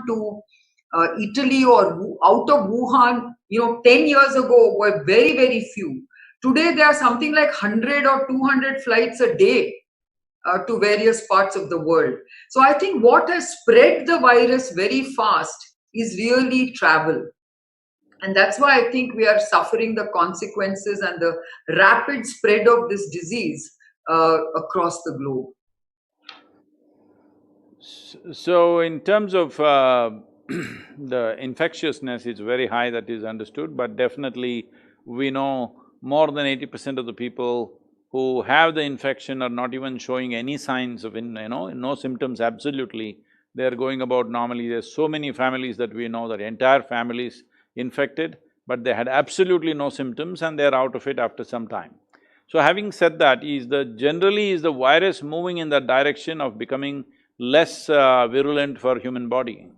to Italy or out of Wuhan, 10 years ago were very, very few. Today, there are something like 100 or 200 flights a day to various parts of the world. So I think what has spread the virus very fast is really travel. And that's why I think we are suffering the consequences and the rapid spread of this disease across the globe. So, in terms of the infectiousness, it's very high, that is understood, but definitely we know more than 80% of the people who have the infection are not even showing any signs of, no symptoms absolutely. They're going about normally. There's so many families that we know that entire families infected, but they had absolutely no symptoms and they're out of it after some time. So having said that, is the virus moving in that direction of becoming less virulent for human body?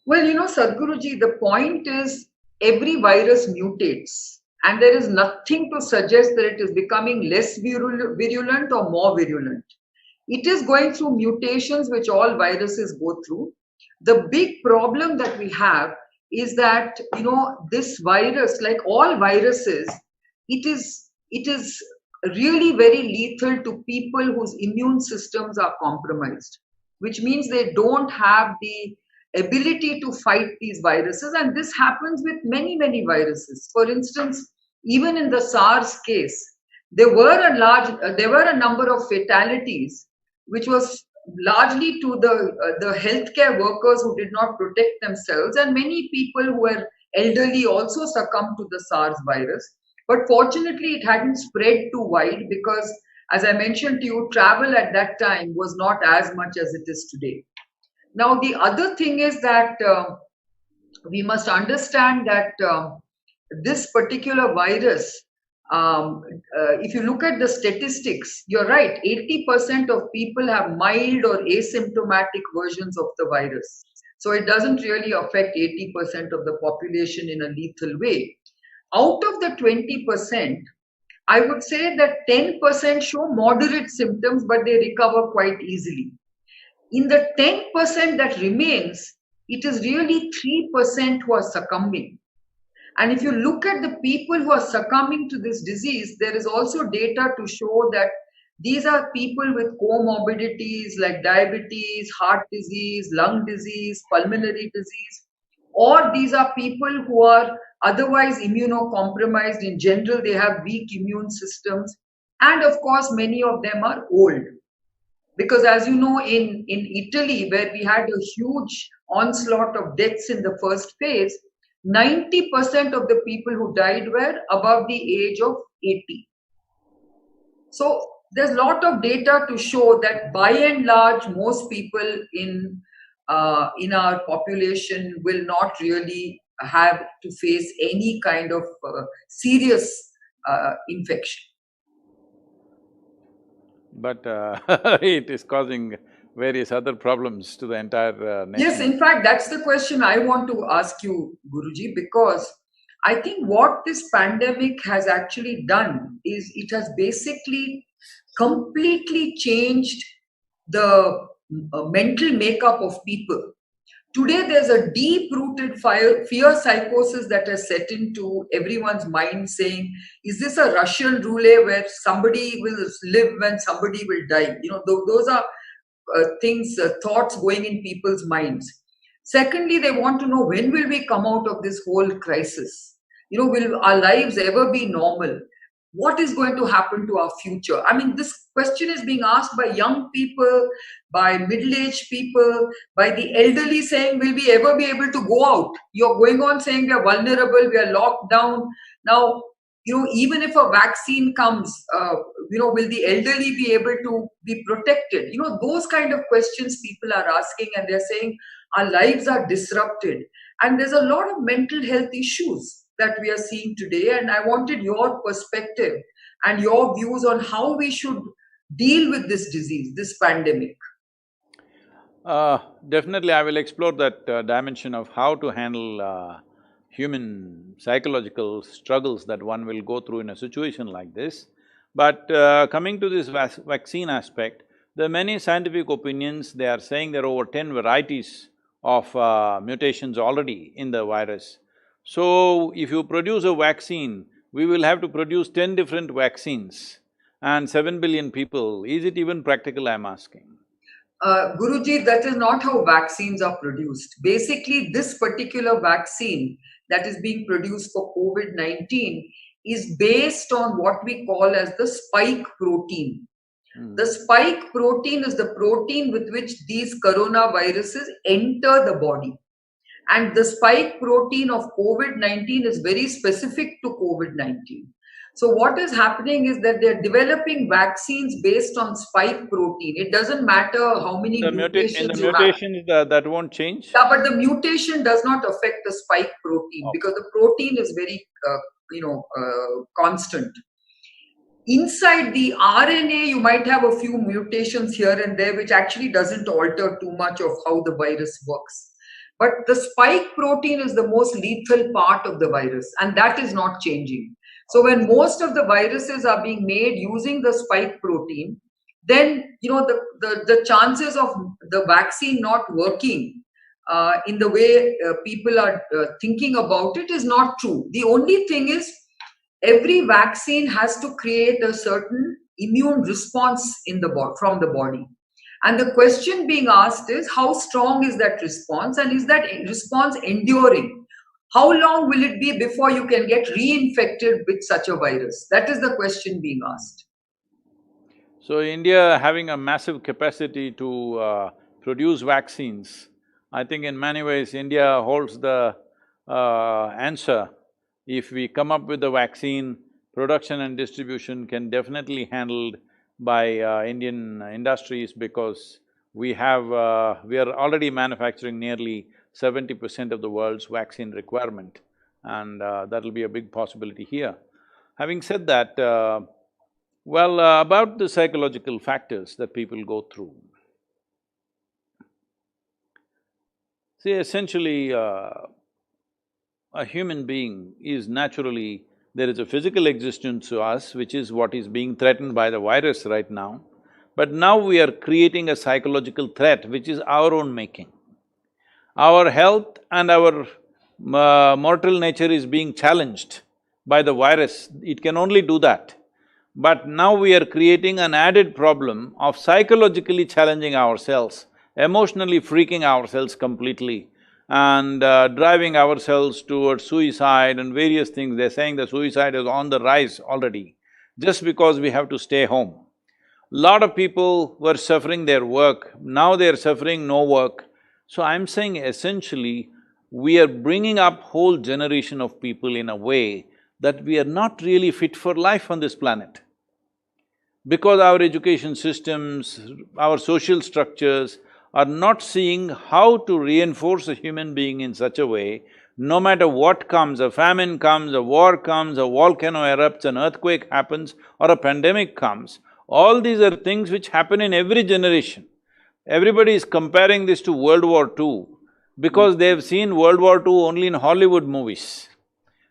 Well, Sadhguruji, the point is every virus mutates, and there is nothing to suggest that it is becoming less virulent or more virulent. It is going through mutations, which all viruses go through. The big problem that we have is that, this virus, like all viruses, it is really very lethal to people whose immune systems are compromised, which means they don't have the ability to fight these viruses. And this happens with many, many viruses. For instance, even in the SARS case, there were a number of fatalities, which was largely to the healthcare workers who did not protect themselves, and many people who were elderly also succumbed to the SARS virus. But fortunately, it hadn't spread too wide because, as I mentioned to you, travel at that time was not as much as it is today. Now, the other thing is that we must understand that this particular virus, if you look at the statistics, you're right, 80% of people have mild or asymptomatic versions of the virus. So it doesn't really affect 80% of the population in a lethal way. Out of the 20%, I would say that 10% show moderate symptoms, but they recover quite easily. In the 10% that remains, it is really 3% who are succumbing. And if you look at the people who are succumbing to this disease, there is also data to show that these are people with comorbidities like diabetes, heart disease, lung disease, pulmonary disease, or these are people who are otherwise immunocompromised. In general, they have weak immune systems. And of course, many of them are old. Because as you know, in Italy, where we had a huge onslaught of deaths in the first phase, 90% of the people who died were above the age of 80. So there's a lot of data to show that by and large, most people in our population will not really have to face any kind of serious infection. But it is causing various other problems to the entire nation. Yes, in fact, that's the question I want to ask you, Guruji, because I think what this pandemic has actually done is it has basically completely changed the mental makeup of people. Today, there's a deep-rooted fear psychosis that has set into everyone's mind, saying, "Is this a Russian roulette where somebody will live and somebody will die?" Those are things, thoughts going in people's minds. Secondly, they want to know, when will we come out of this whole crisis? Will our lives ever be normal? What is going to happen to our future? I mean, this question is being asked by young people, by middle-aged people, by the elderly, saying, will we ever be able to go out? You're going on saying we are vulnerable, we are locked down. Now, even if a vaccine comes, will the elderly be able to be protected? Those kind of questions people are asking, and they're saying our lives are disrupted. And there's a lot of mental health issues that we are seeing today. And I wanted your perspective and your views on how we should deal with this disease, this pandemic. Definitely, I will explore that dimension of how to handle human psychological struggles that one will go through in a situation like this. But coming to this vaccine aspect, there are many scientific opinions. They are saying there are over 10 varieties of mutations already in the virus. So, if you produce a vaccine, we will have to produce 10 different vaccines and 7 billion people. Is it even practical, I'm asking? Guruji, that is not how vaccines are produced. Basically, this particular vaccine that is being produced for COVID-19 is based on what we call as the spike protein. The spike protein is the protein with which these coronaviruses enter the body. And the spike protein of COVID-19 is very specific to COVID-19. So what is happening is that they're developing vaccines based on spike protein. It doesn't matter how many In the mutations you have. mutations, that won't change? Yeah, but the mutation does not affect the spike protein because the protein is very, constant. Inside the RNA, you might have a few mutations here and there, which actually doesn't alter too much of how the virus works. But the spike protein is the most lethal part of the virus, and that is not changing. So when most of the viruses are being made using the spike protein, then the chances of the vaccine not working in the way people are thinking about it is not true. The only thing is every vaccine has to create a certain immune response in the from the body. And the question being asked is, how strong is that response, and is that response enduring? How long will it be before you can get reinfected with such a virus? That is the question being asked. So, India having a massive capacity to produce vaccines, I think in many ways India holds the answer. If we come up with a vaccine, production and distribution can definitely handled by Indian industries, because we are already manufacturing nearly 70% of the world's vaccine requirement, and that'll be a big possibility here. Having said that, about the psychological factors that people go through. See, essentially, a human being is naturally… there is a physical existence to us, which is what is being threatened by the virus right now. But now we are creating a psychological threat, which is our own making. Our health and our mortal nature is being challenged by the virus, it can only do that. But now we are creating an added problem of psychologically challenging ourselves, emotionally freaking ourselves completely, and driving ourselves towards suicide and various things. They're saying the suicide is on the rise already, just because we have to stay home. Lot of people were suffering their work, now they're suffering no work. So I'm saying essentially, we are bringing up whole generation of people in a way that we are not really fit for life on this planet. Because our education systems, our social structures are not seeing how to reinforce a human being in such a way, no matter what comes, a famine comes, a war comes, a volcano erupts, an earthquake happens, or a pandemic comes, all these are things which happen in every generation. Everybody is comparing this to World War II because they've seen World War II only in Hollywood movies.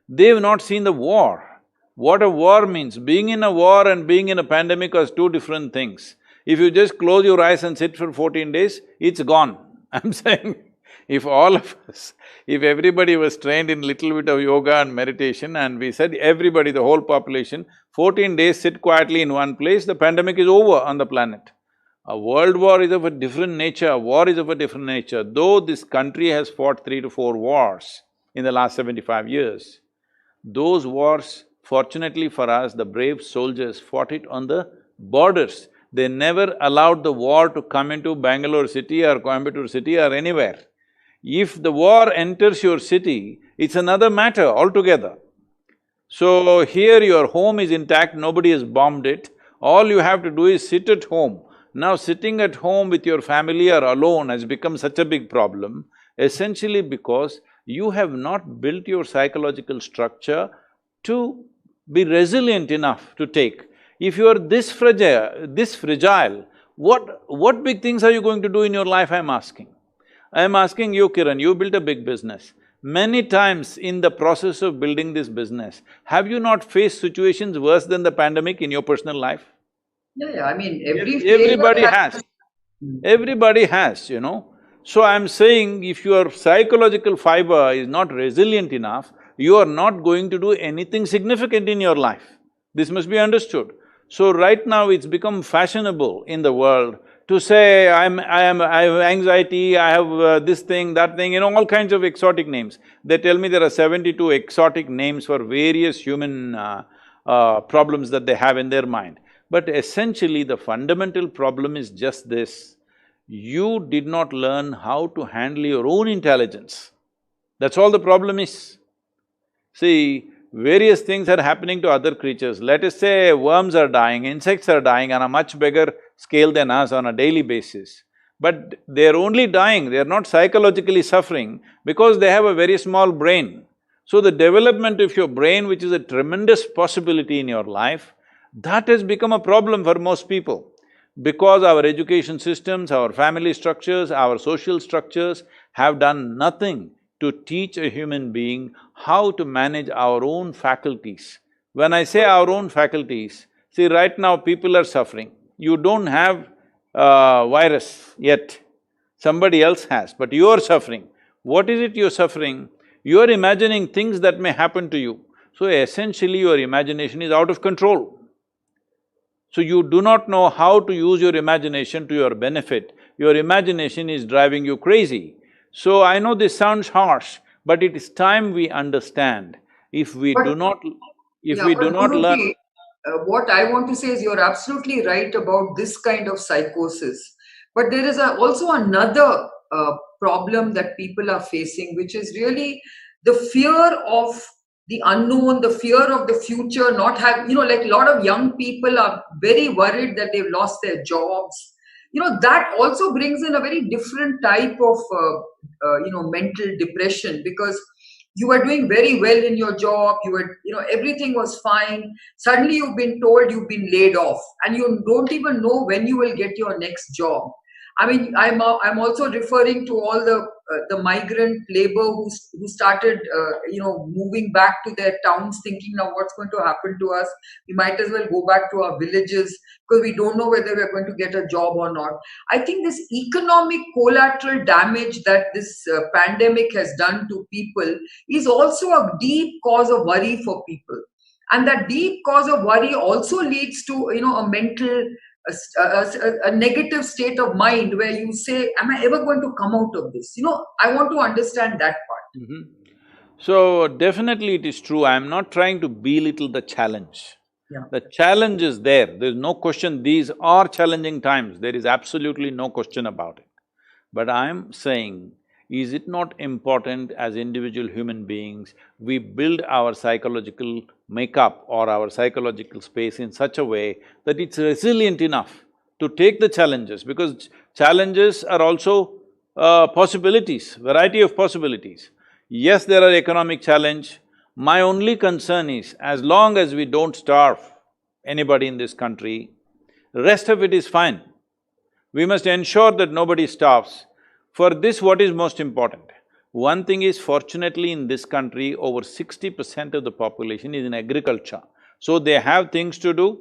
They've not seen the war. What a war means. Being in a war and being in a pandemic are two different things. If you just close your eyes and sit for 14 days, it's gone. I'm saying, if all of us, if everybody was trained in little bit of yoga and meditation, and we said everybody, the whole population, 14 days sit quietly in one place, the pandemic is over on the planet. A world war is of a different nature, a war is of a different nature. Though this country has fought 3 to 4 wars in the last 75 years, those wars, fortunately for us, the brave soldiers fought it on the borders. They never allowed the war to come into Bangalore city or Coimbatore city or anywhere. If the war enters your city, it's another matter altogether. So here your home is intact, nobody has bombed it, all you have to do is sit at home. Now sitting at home with your family or alone has become such a big problem, essentially because you have not built your psychological structure to be resilient enough to take. If you are this fragile, what big things are you going to do in your life, I'm asking? I'm asking you, Kiran, you built a big business. Many times in the process of building this business, have you not faced situations worse than the pandemic in your personal life? Yeah, I mean, every Everybody failure has. Everybody has, you know. So I'm saying if your psychological fiber is not resilient enough, you are not going to do anything significant in your life. This must be understood. So right now it's become fashionable in the world to say, I have anxiety, I have this thing, that thing, all kinds of exotic names. They tell me there are 72 exotic names for various human problems that they have in their mind. But essentially the fundamental problem is just this: you did not learn how to handle your own intelligence. That's all the problem is. See, various things are happening to other creatures. Let us say worms are dying, insects are dying on a much bigger scale than us on a daily basis. But they're only dying, they're not psychologically suffering because they have a very small brain. So the development of your brain, which is a tremendous possibility in your life, that has become a problem for most people. Because our education systems, our family structures, our social structures have done nothing to teach a human being how to manage our own faculties. When I say our own faculties, see, right now people are suffering. You don't have virus yet, somebody else has, but you are suffering. What is it you're suffering? You are imagining things that may happen to you. So essentially your imagination is out of control. So you do not know how to use your imagination to your benefit. Your imagination is driving you crazy. So I know this sounds harsh, but it is time we understand. If we But do not… if yeah, we but do not learn… Guruji, what I want to say is you're absolutely right about this kind of psychosis. But there is also another problem that people are facing, which is really the fear of the unknown, the fear of the future, not have, like a lot of young people are very worried that they've lost their jobs. That also brings in a very different type of, mental depression, because you were doing very well in your job, everything was fine. Suddenly you've been told you've been laid off, and you don't even know when you will get your next job. I mean, I'm also referring to all the migrant labor who started moving back to their towns, thinking, now what's going to happen to us? We might as well go back to our villages because we don't know whether we're going to get a job or not. I think this economic collateral damage that this pandemic has done to people is also a deep cause of worry for people. And that deep cause of worry also leads to, a mental, a negative state of mind where you say, am I ever going to come out of this? I want to understand that part. Mhm. So definitely it is true, I am not trying to belittle the challenge. Yeah. The challenge is there's no question, these are challenging times, there is absolutely no question about it. But I'm saying, is it not important as individual human beings, we build our psychological makeup or our psychological space in such a way that it's resilient enough to take the challenges, because challenges are also possibilities, variety of possibilities. Yes, there are economic challenge. My only concern is, as long as we don't starve anybody in this country, rest of it is fine. We must ensure that nobody starves. For this, what is most important? One thing is, fortunately in this country, over 60% of the population is in agriculture. So they have things to do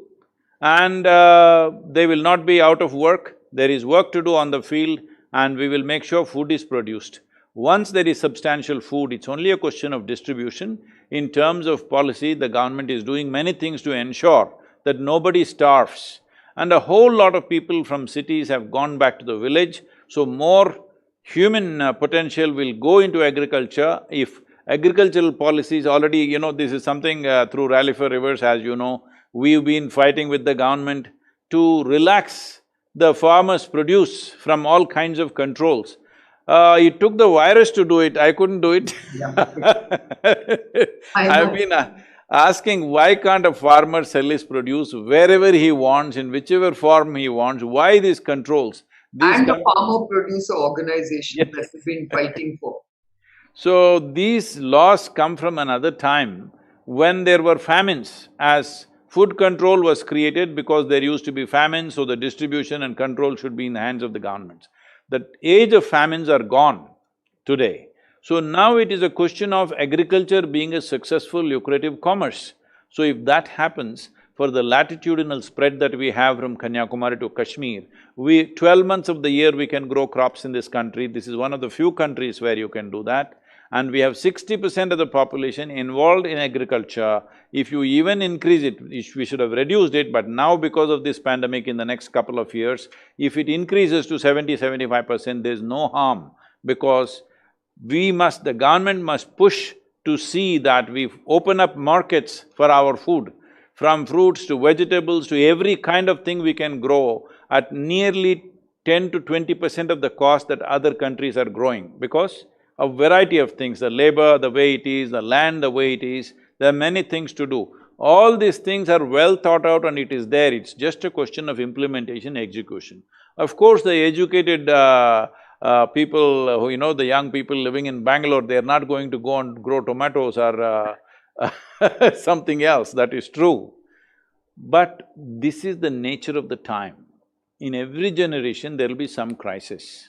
and they will not be out of work. There is work to do on the field and we will make sure food is produced. Once there is substantial food, it's only a question of distribution. In terms of policy, the government is doing many things to ensure that nobody starves. And a whole lot of people from cities have gone back to the village, so more human potential will go into agriculture. If agricultural policies already, this is something through Rally for Rivers, as you know, we've been fighting with the government to relax the farmers' produce from all kinds of controls. It took the virus to do it, I couldn't do it. I I've know. been asking, why can't a farmer sell his produce wherever he wants, in whichever form he wants, why these controls? These And the con… farmer producer organization Yes. that we've been fighting for. So these laws come from another time when there were famines, as food control was created because there used to be famine, so the distribution and control should be in the hands of the governments. The age of famines are gone today. So now it is a question of agriculture being a successful, lucrative commerce. So if that happens, for the latitudinal spread that we have from Kanyakumari to Kashmir. 12 months of the year we can grow crops in this country. This is one of the few countries where you can do that. And we have 60% of the population involved in agriculture. If you even increase it, we should have reduced it, but now because of this pandemic in the next couple of years, if it increases to 70–75%, there's no harm, because the government must push to see that we open up markets for our food, from fruits to vegetables to every kind of thing we can grow at nearly 10 to 20% of the cost that other countries are growing, because a variety of things, the labor the way it is, the land the way it is, there are many things to do. All these things are well thought out and it is there, it's just a question of implementation, execution. Of course, the educated people who, the young people living in Bangalore, they're not going to go and grow tomatoes or something else, that is true. But this is the nature of the time. In every generation, there'll be some crisis.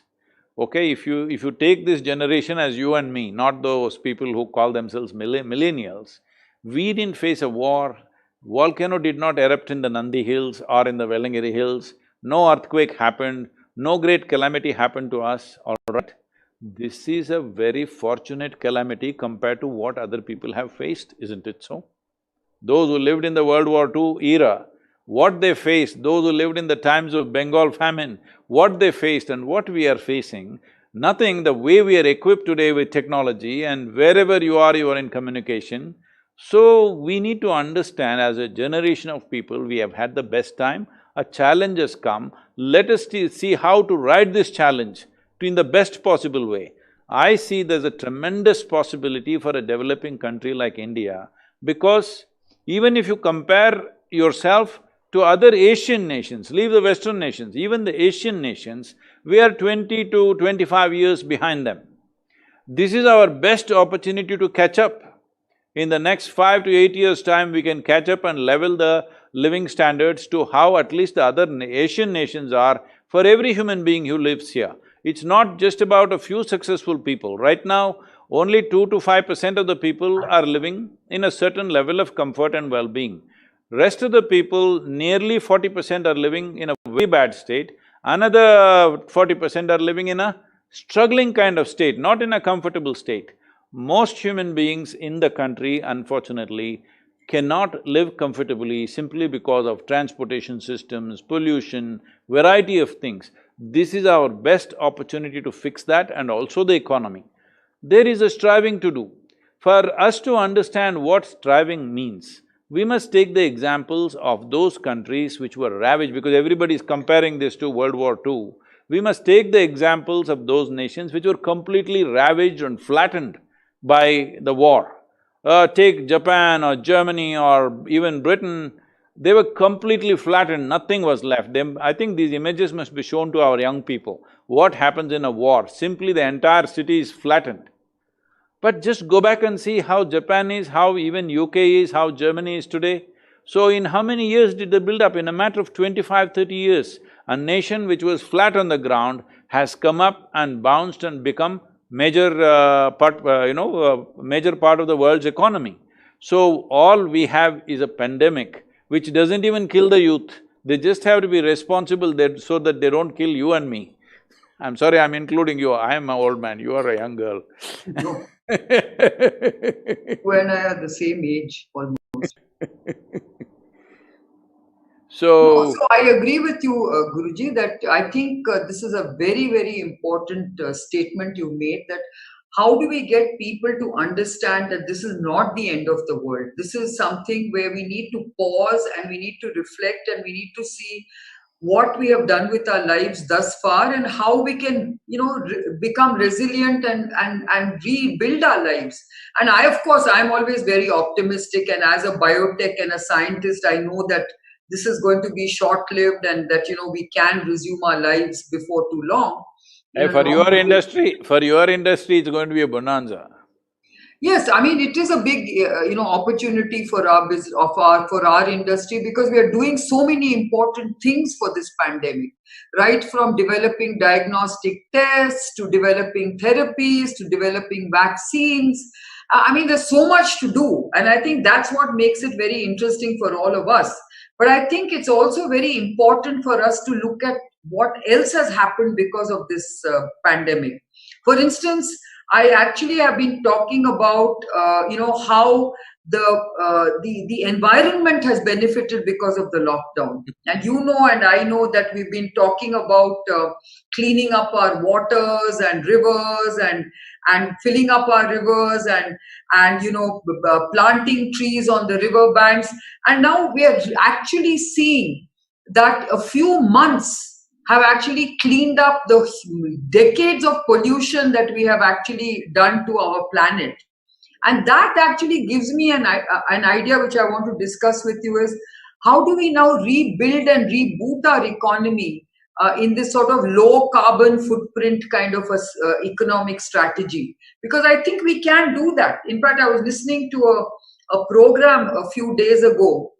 Okay, if you take this generation as you and me, not those people who call themselves millennials, we didn't face a war, volcano did not erupt in the Nandi Hills or in the Velangiri Hills, no earthquake happened, no great calamity happened to us, all right? This is a very fortunate calamity compared to what other people have faced, isn't it so? Those who lived in the World War II era, what they faced, those who lived in the times of Bengal famine, what they faced and what we are facing, nothing, the way we are equipped today with technology and wherever you are in communication. So, we need to understand as a generation of people, we have had the best time, a challenge has come, let us see how to ride this challenge in the best possible way. I see there's a tremendous possibility for a developing country like India, because even if you compare yourself to other Asian nations, leave the Western nations, even the Asian nations, we are 20 to 25 years behind them. This is our best opportunity to catch up. In the next 5 to 8 years' time, we can catch up and level the living standards to how at least the other Asian nations are for every human being who lives here. It's not just about a few successful people. Right now, only 2 to 5% of the people are living in a certain level of comfort and well-being. Rest of the people, nearly 40% are living in a very bad state, another 40% are living in a struggling kind of state, not in a comfortable state. Most human beings in the country, unfortunately, cannot live comfortably simply because of transportation systems, pollution, variety of things. This is our best opportunity to fix that, and also the economy. There is a striving to do. For us to understand what striving means, we must take the examples of those countries which were ravaged, because everybody is comparing this to World War II. We must take the examples of those nations which were completely ravaged and flattened by the war. Take Japan or Germany or even Britain, they were completely flattened, nothing was left. I think these images must be shown to our young people. What happens in a war? Simply the entire city is flattened. But just go back and see how Japan is, how even UK is, how Germany is today. So in how many years did they build up? In a matter of 25–30 years, a nation which was flat on the ground has come up and bounced and become major major part of the world's economy. So all we have is a pandemic which doesn't even kill the youth. They just have to be responsible so that they don't kill you and me. I'm sorry, I'm including you, I am an old man, you are a young girl. No. You and I are the same age almost. So… No, so I agree with you, Guruji, that I think this is a very important statement you made, that how do we get people to understand that this is not the end of the world? This is something where we need to pause and we need to reflect and we need to see what we have done with our lives thus far and how we can, become resilient and rebuild our lives. And of course, I'm always very optimistic, and as a biotech and a scientist, I know that this is going to be short-lived and that, we can resume our lives before too long. For your industry, it's going to be a bonanza. Yes, I mean, it is a big, opportunity for our business, for our industry, because we are doing so many important things for this pandemic, right? From developing diagnostic tests to developing therapies to developing vaccines. I mean, there's so much to do, and I think that's what makes it very interesting for all of us. But I think it's also very important for us to look at what else has happened because of this pandemic. For instance, I actually have been talking about, how the environment has benefited because of the lockdown. And you know, and I know that we've been talking about cleaning up our waters and rivers, and filling up our rivers, and planting trees on the river banks. And now we are actually seeing that a few months have actually cleaned up the decades of pollution that we have actually done to our planet. And that actually gives me an idea which I want to discuss with you is, how do we now rebuild and reboot our economy in this sort of low carbon footprint kind of economic strategy? Because I think we can do that. In fact, I was listening to a program a few days ago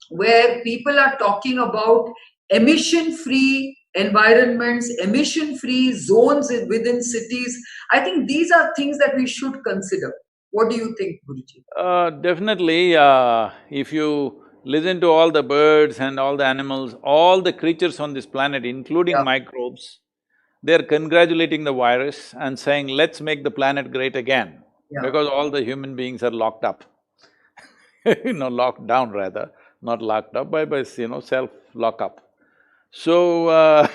where people are talking about emission free environments, emission free zones within cities. I think these are things that we should consider. What do you think, Guruji? Definitely, if you listen to all the birds and all the animals, all the creatures on this planet, including Yeah, microbes, they're congratulating the virus and saying, let's make the planet great again, yeah. because all the human beings are locked up. Locked down rather, not locked up by self-lock-up. So,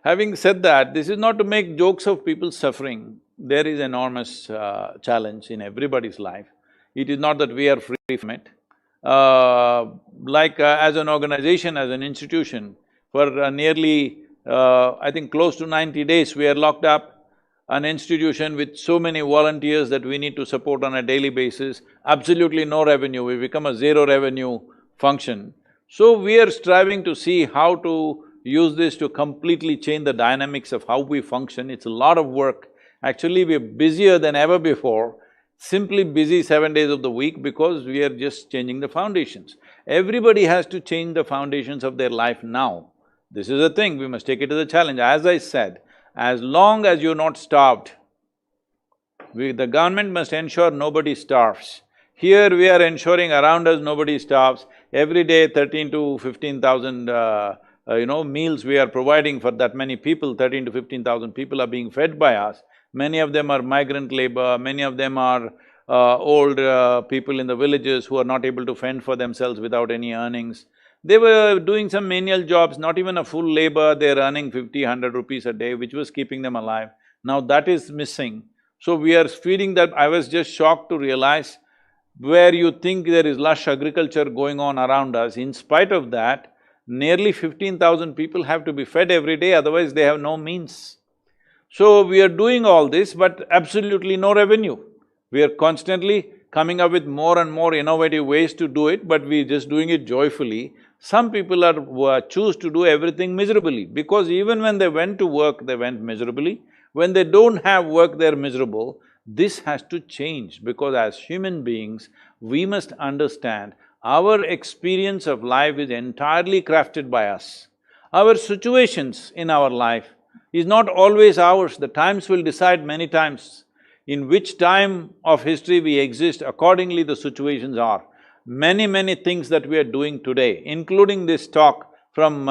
having said that, this is not to make jokes of people suffering. There is enormous challenge in everybody's life. It is not that we are free from it. As an organization, as an institution, for nearly, I think close to 90 days, we are locked up. An institution with so many volunteers that we need to support on a daily basis, absolutely no revenue, we become a zero revenue function. So we are striving to see how to use this to completely change the dynamics of how we function. It's a lot of work. Actually, we're busier than ever before, simply busy 7 days of the week because we are just changing the foundations. Everybody has to change the foundations of their life now. This is a thing, we must take it as a challenge. As I said, as long as you're not starved, the government must ensure nobody starves. Here we are ensuring around us nobody starves. Every day 13 to 15,000 meals we are providing for that many people, 13 to 15,000 people are being fed by us. Many of them are migrant labor, many of them are old people in the villages who are not able to fend for themselves without any earnings. They were doing some menial jobs, not even a full labor, they're earning 50, 100 rupees a day, which was keeping them alive. Now that is missing. So we are feeding that. I was just shocked to realize where you think there is lush agriculture going on around us, in spite of that, nearly 15,000 people have to be fed every day, otherwise they have no means. So we are doing all this, but absolutely no revenue. We are constantly coming up with more and more innovative ways to do it, but we're just doing it joyfully. Some people choose to do everything miserably, because even when they went to work, they went miserably. When they don't have work, they're miserable. This has to change, because as human beings, we must understand our experience of life is entirely crafted by us. Our situations in our life is not always ours, the times will decide many times. In which time of history we exist, accordingly the situations are. Many things that we are doing today, including this talk from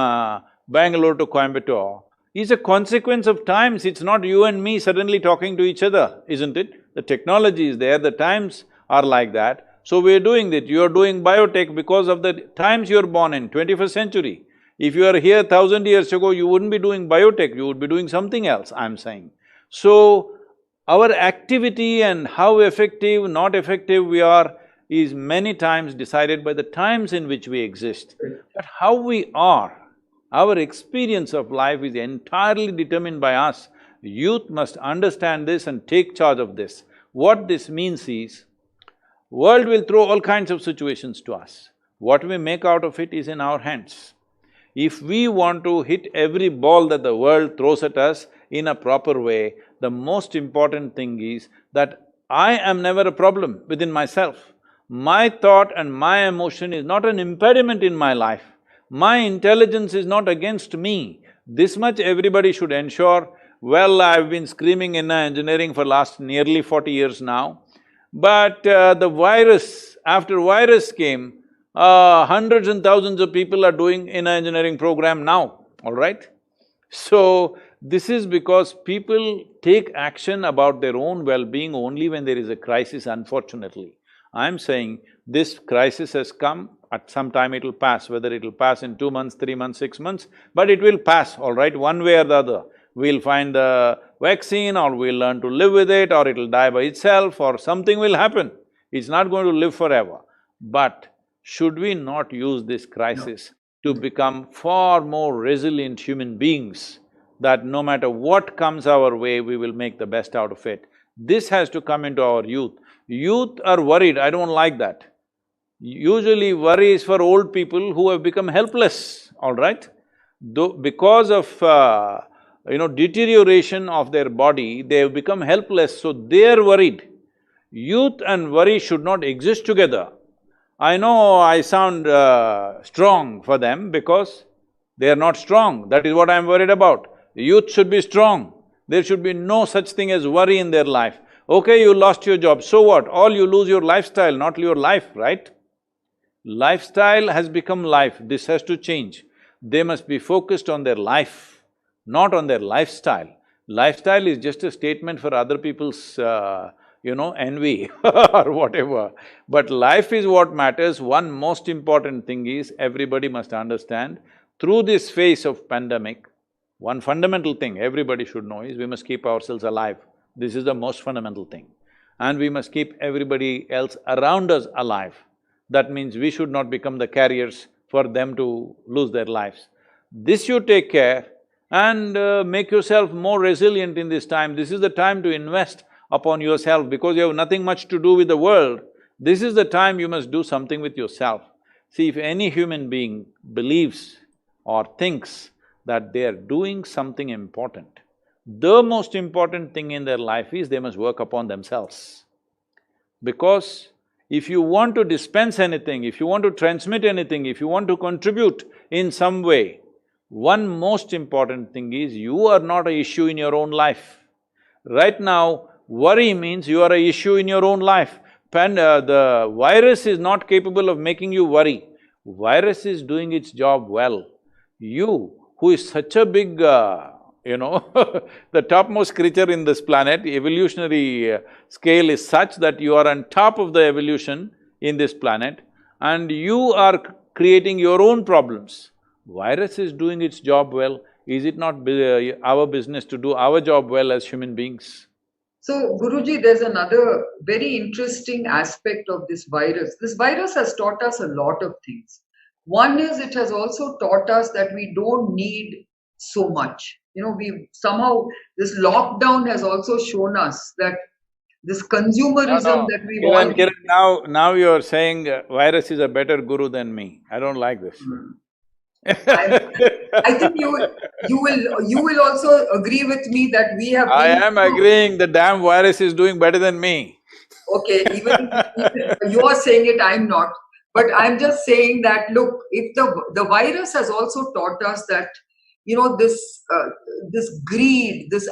Bangalore to Coimbatore, is a consequence of times. It's not you and me suddenly talking to each other, isn't it? The technology is there, the times are like that. So we're doing that. You're doing biotech because of the times you're born in, 21st century. If you are here 1,000 years ago, you wouldn't be doing biotech, you would be doing something else, I'm saying. So, our activity and how effective, not effective we are is many times decided by the times in which we exist. But how we are, our experience of life is entirely determined by us. Youth must understand this and take charge of this. What this means is, world will throw all kinds of situations to us. What we make out of it is in our hands. If we want to hit every ball that the world throws at us in a proper way, the most important thing is that I am never a problem within myself. My thought and my emotion is not an impediment in my life. My intelligence is not against me. This much everybody should ensure. Well, I've been screaming in engineering for last nearly 40 years now, but the virus, after virus came, Hundreds and thousands of people are doing in an engineering program now, all right? So, this is because people take action about their own well-being only when there is a crisis, unfortunately. I'm saying this crisis has come, at some time it'll pass, whether it'll pass in 2 months, 3 months, 6 months, but it will pass, all right, one way or the other. We'll find the vaccine, or we'll learn to live with it, or it'll die by itself, or something will happen. It's not going to live forever. But should we not use this No. crisis to become far more resilient human beings, that no matter what comes our way, we will make the best out of it? This has to come into our youth. Youth are worried, I don't like that. Usually worry is for old people who have become helpless, all right? Though because of deterioration of their body, they have become helpless, so they are worried. Youth and worry should not exist together. I know I sound strong for them because they are not strong, that is what I'm worried about. Youth should be strong, there should be no such thing as worry in their life. Okay, you lost your job, so what? All you lose your lifestyle, not your life, right? Lifestyle has become life, this has to change. They must be focused on their life, not on their lifestyle. Lifestyle is just a statement for other people's envy or whatever. But life is what matters. One most important thing is, everybody must understand, through this phase of pandemic, one fundamental thing everybody should know is we must keep ourselves alive. This is the most fundamental thing. And we must keep everybody else around us alive. That means we should not become the carriers for them to lose their lives. This you take care and make yourself more resilient in this time. This is the time to invest upon yourself because you have nothing much to do with the world. This is the time you must do something with yourself. See, if any human being believes or thinks that they are doing something important, the most important thing in their life is they must work upon themselves. Because if you want to dispense anything, if you want to transmit anything, if you want to contribute in some way, one most important thing is you are not an issue in your own life. Right now, worry means you are an issue in your own life. The virus is not capable of making you worry. Virus is doing its job well. You, who is such a big, the topmost creature in this planet, evolutionary scale is such that you are on top of the evolution in this planet and you are creating your own problems. Virus is doing its job well, is it not our business to do our job well as human beings? So, Guruji, there's another very interesting aspect of this virus. This virus has taught us a lot of things. One is it has also taught us that we don't need so much. We somehow, this lockdown has also shown us that this No, consumerism no. that we've all… Kiran, now you're saying virus is a better guru than me. I don't like this. I, I think you will also agree with me that we have I been am through… agreeing the damn virus is doing better than me. Okay, even you are saying it, I'm not. But I'm just saying that, look, if the virus has also taught us that, this greed, this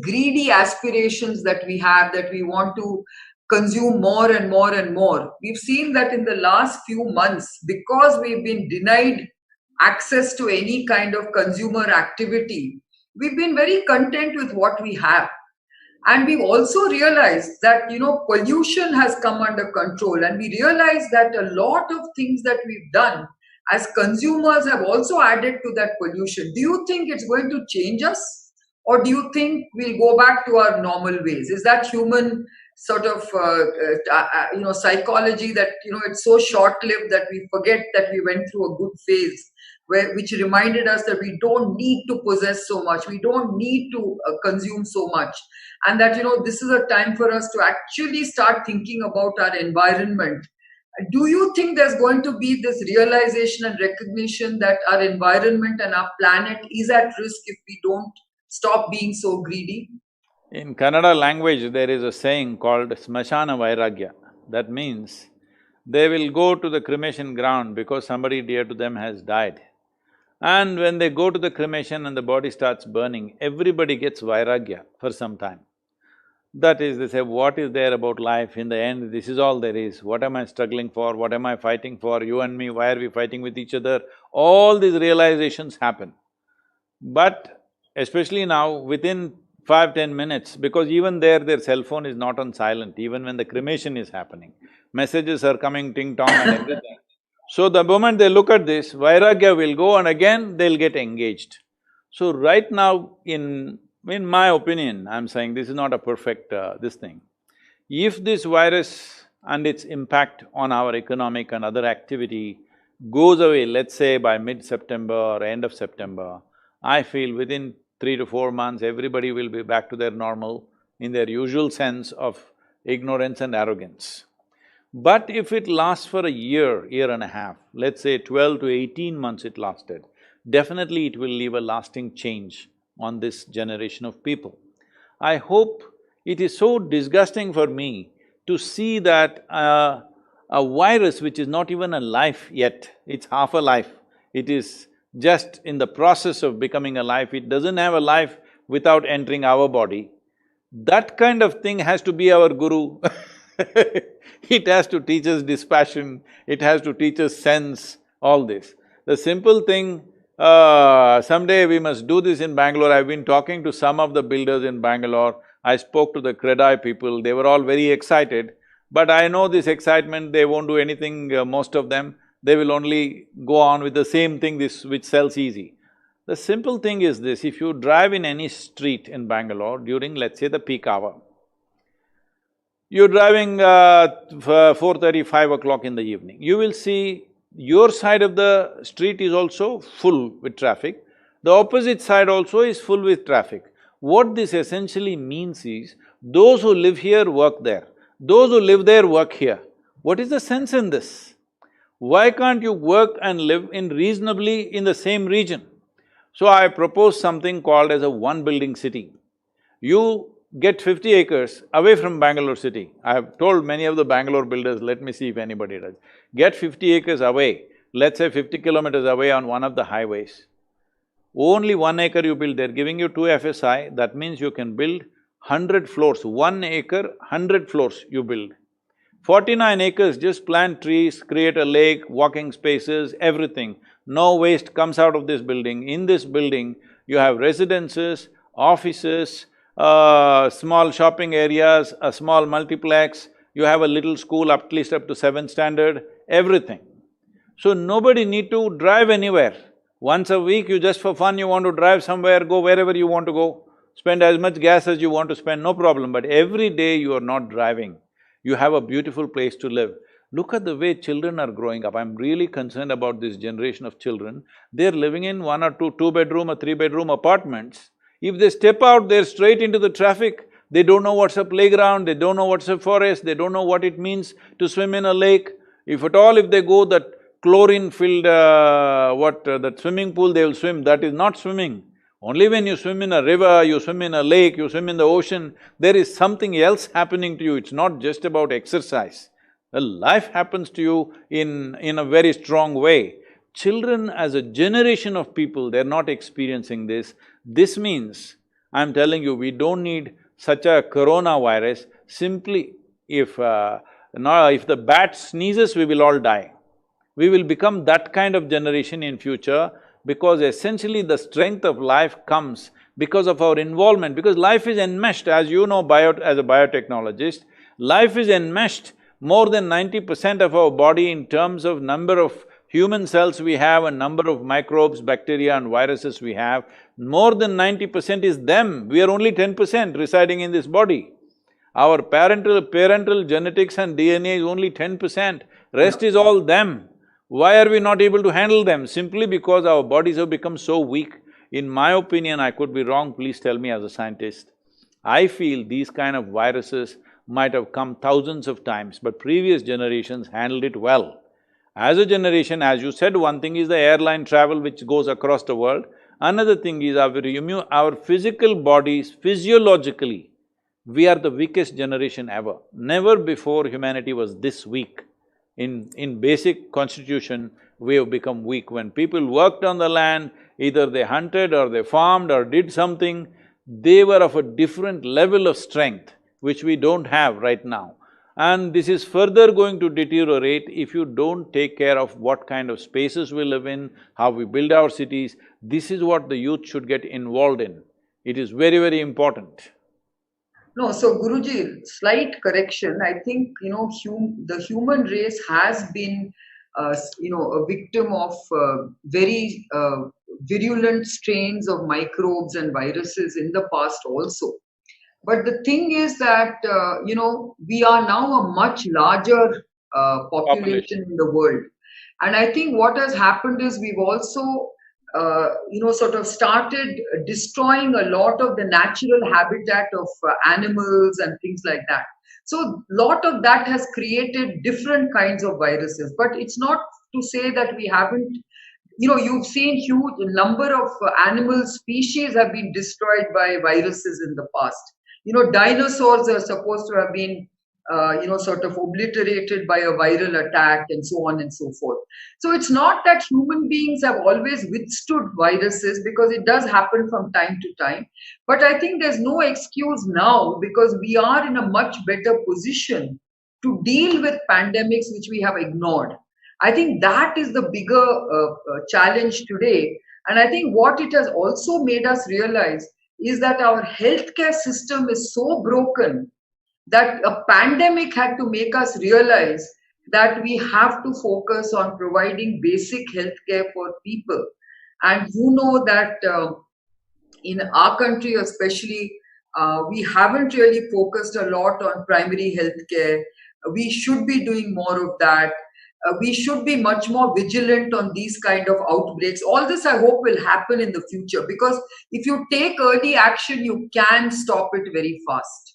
greedy aspirations that we have, that we want to consume more and more and more. We've seen that in the last few months, because we've been denied access to any kind of consumer activity, we've been very content with what we have. And we've also realized that, pollution has come under control. And we realize that a lot of things that we've done as consumers have also added to that pollution. Do you think it's going to change us? Or do you think we'll go back to our normal ways? Is that human sort of, psychology that, it's so short-lived that we forget that we went through a good phase, which reminded us that we don't need to possess so much, we don't need to consume so much, and that, this is a time for us to actually start thinking about our environment. Do you think there's going to be this realization and recognition that our environment and our planet is at risk if we don't stop being so greedy? In Kannada language, there is a saying called smashana vairagya. That means they will go to the cremation ground because somebody dear to them has died. And when they go to the cremation and the body starts burning, everybody gets vairagya for some time. That is, they say, what is there about life? In the end, this is all there is. What am I struggling for? What am I fighting for? You and me, why are we fighting with each other? All these realizations happen. But especially now, within 5–10 minutes, because even there, their cell phone is not on silent, even when the cremation is happening. Messages are coming ting-tong and everything. So the moment they look at this, Vairagya will go and again they'll get engaged. So right now, in my opinion, I'm saying this is not a perfect this thing. If this virus and its impact on our economic and other activity goes away, let's say by mid-September or end of September, I feel within 3 to 4 months, everybody will be back to their normal, in their usual sense of ignorance and arrogance. But if it lasts for a year, year and a half, let's say 12 to 18 months it lasted, definitely it will leave a lasting change on this generation of people. I hope it is so disgusting for me to see that a virus which is not even a life yet, it's half a life, it is just in the process of becoming a life, it doesn't have a life without entering our body. That kind of thing has to be our guru It has to teach us dispassion, it has to teach us sense, all this. The simple thing, someday we must do this in Bangalore. I've been talking to some of the builders in Bangalore, I spoke to the Credai people, they were all very excited. But I know this excitement, they won't do anything, most of them, they will only go on with the same thing which sells easy. The simple thing is this, if you drive in any street in Bangalore during, let's say, the peak hour, you're driving 4:30, 5 o'clock in the evening, you will see your side of the street is also full with traffic, the opposite side also is full with traffic. What this essentially means is, those who live here work there, those who live there work here. What is the sense in this? Why can't you work and live in reasonably in the same region? So I propose something called as a one-building city. You get 50 acres away from Bangalore city. I have told many of the Bangalore builders, let me see if anybody does. Get 50 acres away, let's say 50 kilometers away on one of the highways. Only 1 acre you build, they're giving you 2 FSI, that means you can build 100 floors, 1 acre, 100 floors you build. 49 acres, just plant trees, create a lake, walking spaces, everything. No waste comes out of this building. In this building, you have residences, offices, small shopping areas, a small multiplex, you have a little school at least up to 7th standard, everything. So nobody need to drive anywhere. Once a week, you just for fun, you want to drive somewhere, go wherever you want to go, spend as much gas as you want to spend, no problem, but every day you are not driving. You have a beautiful place to live. Look at the way children are growing up. I'm really concerned about this generation of children. They're living in 1 or 2 bedroom or 3 bedroom apartments. If they step out, they're straight into the traffic. They don't know what's a playground, they don't know what's a forest, they don't know what it means to swim in a lake. If at all, if they go that chlorine-filled, that swimming pool, they will swim, that is not swimming. Only when you swim in a river, you swim in a lake, you swim in the ocean, there is something else happening to you, it's not just about exercise. Life happens to you in a very strong way. Children as a generation of people, they're not experiencing this. This means, I'm telling you, we don't need such a coronavirus. Simply, if the bat sneezes, we will all die. We will become that kind of generation in future, because essentially the strength of life comes because of our involvement, because life is enmeshed, as you know as a biotechnologist, life is enmeshed. More than 90% of our body in terms of number of human cells we have and number of microbes, bacteria and viruses we have, more than 90% is them, we are only 10% residing in this body. Our parental genetics and DNA is only 10%, rest is all them. Why are we not able to handle them? Simply because our bodies have become so weak. In my opinion, I could be wrong, please tell me as a scientist. I feel these kind of viruses might have come thousands of times, but previous generations handled it well. As a generation, as you said, one thing is the airline travel which goes across the world, another thing is our physical bodies, physiologically, we are the weakest generation ever. Never before humanity was this weak. In basic constitution, we have become weak. When people worked on the land, either they hunted or they farmed or did something, they were of a different level of strength. which we don't have right now. And this is further going to deteriorate if you don't take care of what kind of spaces we live in, how we build our cities. This is what the youth should get involved in. It is very, very important. No, so Guruji, slight correction. I think, the human race has been, a victim of very virulent strains of microbes and viruses in the past also. But the thing is that, we are now a much larger Population. population in the world. And I think what has happened is we've also, sort of started destroying a lot of the natural habitat of animals and things like that. So a lot of that has created different kinds of viruses. But it's not to say that we haven't, you've seen huge number of animal species have been destroyed by viruses in the past. Dinosaurs are supposed to have been, sort of obliterated by a viral attack and so on and so forth. So it's not that human beings have always withstood viruses, because it does happen from time to time. But I think there's no excuse now, because we are in a much better position to deal with pandemics which we have ignored. I think that is the bigger challenge today. And I think what it has also made us realize is that our healthcare system is so broken that a pandemic had to make us realize that we have to focus on providing basic healthcare for people. And that in our country especially, we haven't really focused a lot on primary healthcare. We should be doing more of that. We should be much more vigilant on these kind of outbreaks. All this I hope will happen in the future, because if you take early action, you can stop it very fast.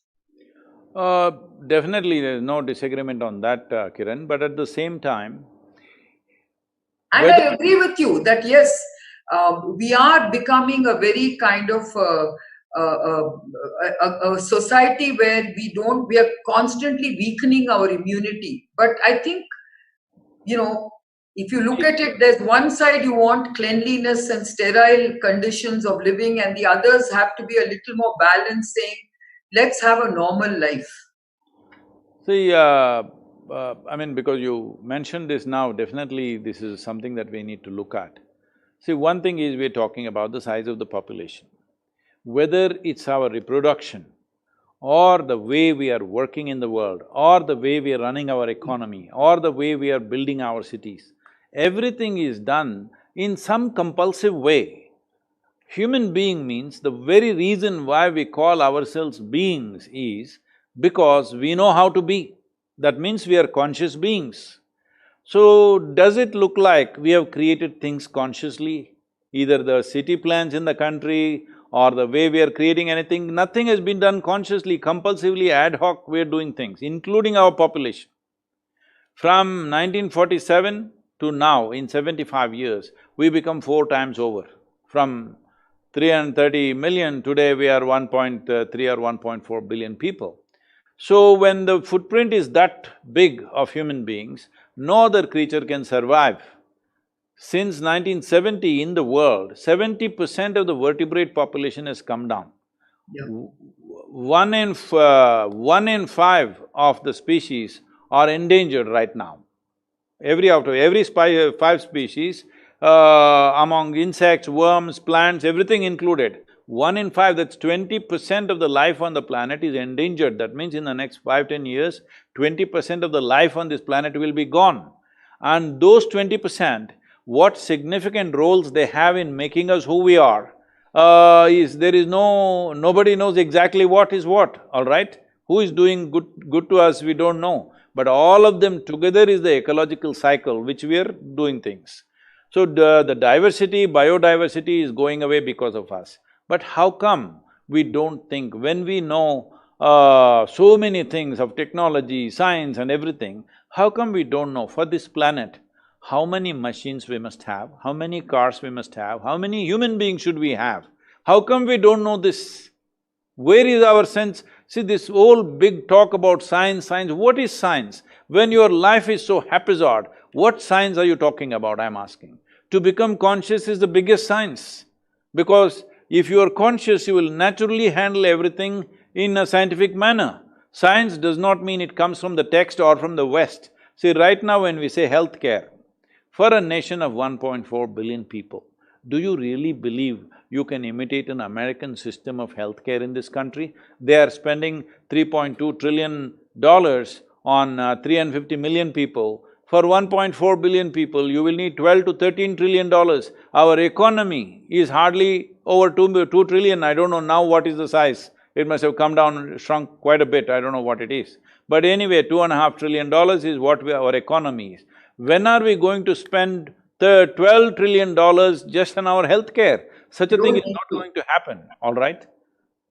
Definitely there is no disagreement on that, Kiran, but at the same time… And I agree with you that yes, we are becoming a very kind of a society where we are constantly weakening our immunity. But I think, if you look at it, there's one side you want cleanliness and sterile conditions of living, and the others have to be a little more balanced, saying, let's have a normal life. See, because you mentioned this now, definitely this is something that we need to look at. See, one thing is we're talking about the size of the population. Whether it's our reproduction, or the way we are working in the world, or the way we are running our economy, or the way we are building our cities, everything is done in some compulsive way. Human being means the very reason why we call ourselves beings is because we know how to be. That means we are conscious beings. So, does it look like we have created things consciously? Either the city plans in the country or the way we are creating anything, nothing has been done consciously, compulsively, ad hoc, we are doing things, including our population. From 1947 to now, in 75 years, we become 4 times over. From 330 million, today we are 1.3 or 1.4 billion people. So when the footprint is that big of human beings, no other creature can survive. Since 1970 in the world, 70% of the vertebrate population has come down. Yeah. One in 5 of the species are endangered right now. Out of every 5 species, among insects, worms, plants, everything included, 1 in 5, that's 20% of the life on the planet is endangered. That means in the next 5–10 years, 20% of the life on this planet will be gone. And those 20%, what significant roles they have in making us who we are, nobody knows exactly what is what, all right? Who is doing good to us, we don't know. But all of them together is the ecological cycle which we are doing things. So the diversity, biodiversity is going away because of us. But how come we don't think, when we know so many things of technology, science and everything, how come we don't know for this planet how many machines we must have, how many cars we must have, how many human beings should we have? How come we don't know this? Where is our sense? See, this whole big talk about science, what is science? When your life is so haphazard, what science are you talking about, I'm asking? To become conscious is the biggest science, because if you are conscious, you will naturally handle everything in a scientific manner. Science does not mean it comes from the text or from the West. See, right now when we say healthcare, for a nation of 1.4 billion people, do you really believe you can imitate an American system of healthcare in this country? They are spending $3.2 trillion on 350 million people. For 1.4 billion people, you will need 12 to 13 trillion dollars. Our economy is hardly over 2 trillion, I don't know now what is the size. It must have come down, shrunk quite a bit, I don't know what it is. But anyway, $2.5 trillion is what our economy is. When are we going to spend the $12 trillion just on our healthcare? Such a You thing don't is need not to. going to happen, all right?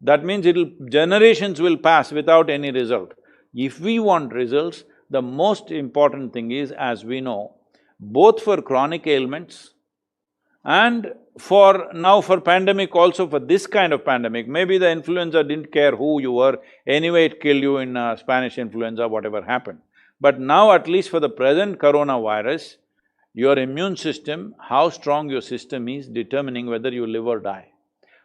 That means generations will pass without any result. If we want results, the most important thing is, as we know, both for chronic ailments and for pandemic also, for this kind of pandemic, maybe the influenza didn't care who you were, anyway it killed you in Spanish influenza, whatever happened. But now at least for the present coronavirus, your immune system, how strong your system is determining whether you live or die.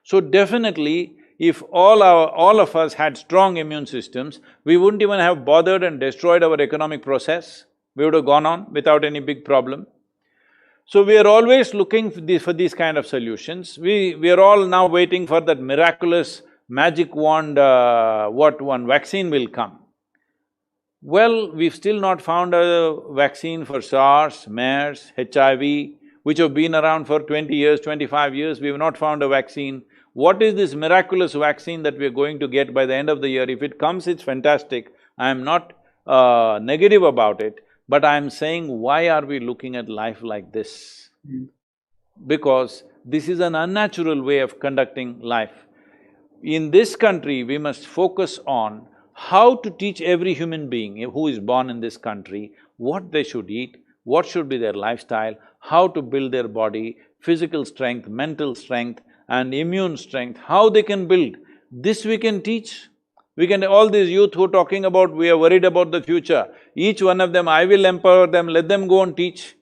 So definitely, if all of us had strong immune systems, we wouldn't even have bothered and destroyed our economic process. We would have gone on without any big problem. So we are always looking for these kind of solutions. We are all now waiting for that miraculous magic wand, what one vaccine will come. Well, we've still not found a vaccine for SARS, MERS, HIV, which have been around for 20 years, 25 years, we've not found a vaccine. What is this miraculous vaccine that we're going to get by the end of the year? If it comes, it's fantastic. I'm not negative about it, but I'm saying, why are we looking at life like this? Because this is an unnatural way of conducting life. In this country, we must focus on how to teach every human being who is born in this country what they should eat, what should be their lifestyle, how to build their body, physical strength, mental strength and immune strength, how they can build. This we can teach. We can… all these youth who are talking about, we are worried about the future, each one of them, I will empower them, let them go and teach.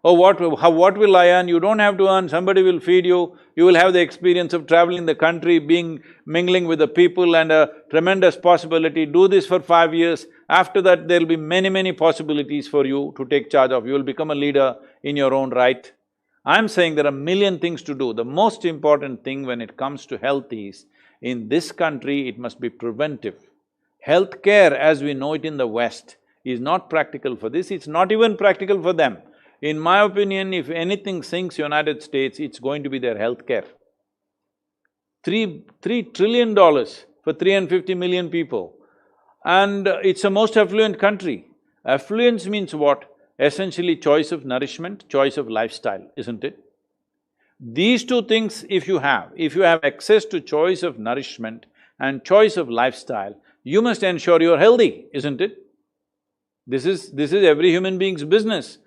Oh, what will I earn? You don't have to earn, somebody will feed you, you will have the experience of traveling the country, mingling with the people and a tremendous possibility. Do this for 5 years, after that there'll be many possibilities for you to take charge of, you will become a leader in your own right. I'm saying there are a million things to do. The most important thing when it comes to health is, in this country it must be preventive. Healthcare as we know it in the West is not practical for this, it's not even practical for them. In my opinion, if anything sinks United States, it's going to be their healthcare. Three trillion dollars for 350 million people. And it's the most affluent country. Affluence means what? Essentially choice of nourishment, choice of lifestyle, isn't it? These two things if you have access to choice of nourishment and choice of lifestyle, you must ensure you're healthy, isn't it? This is every human being's business.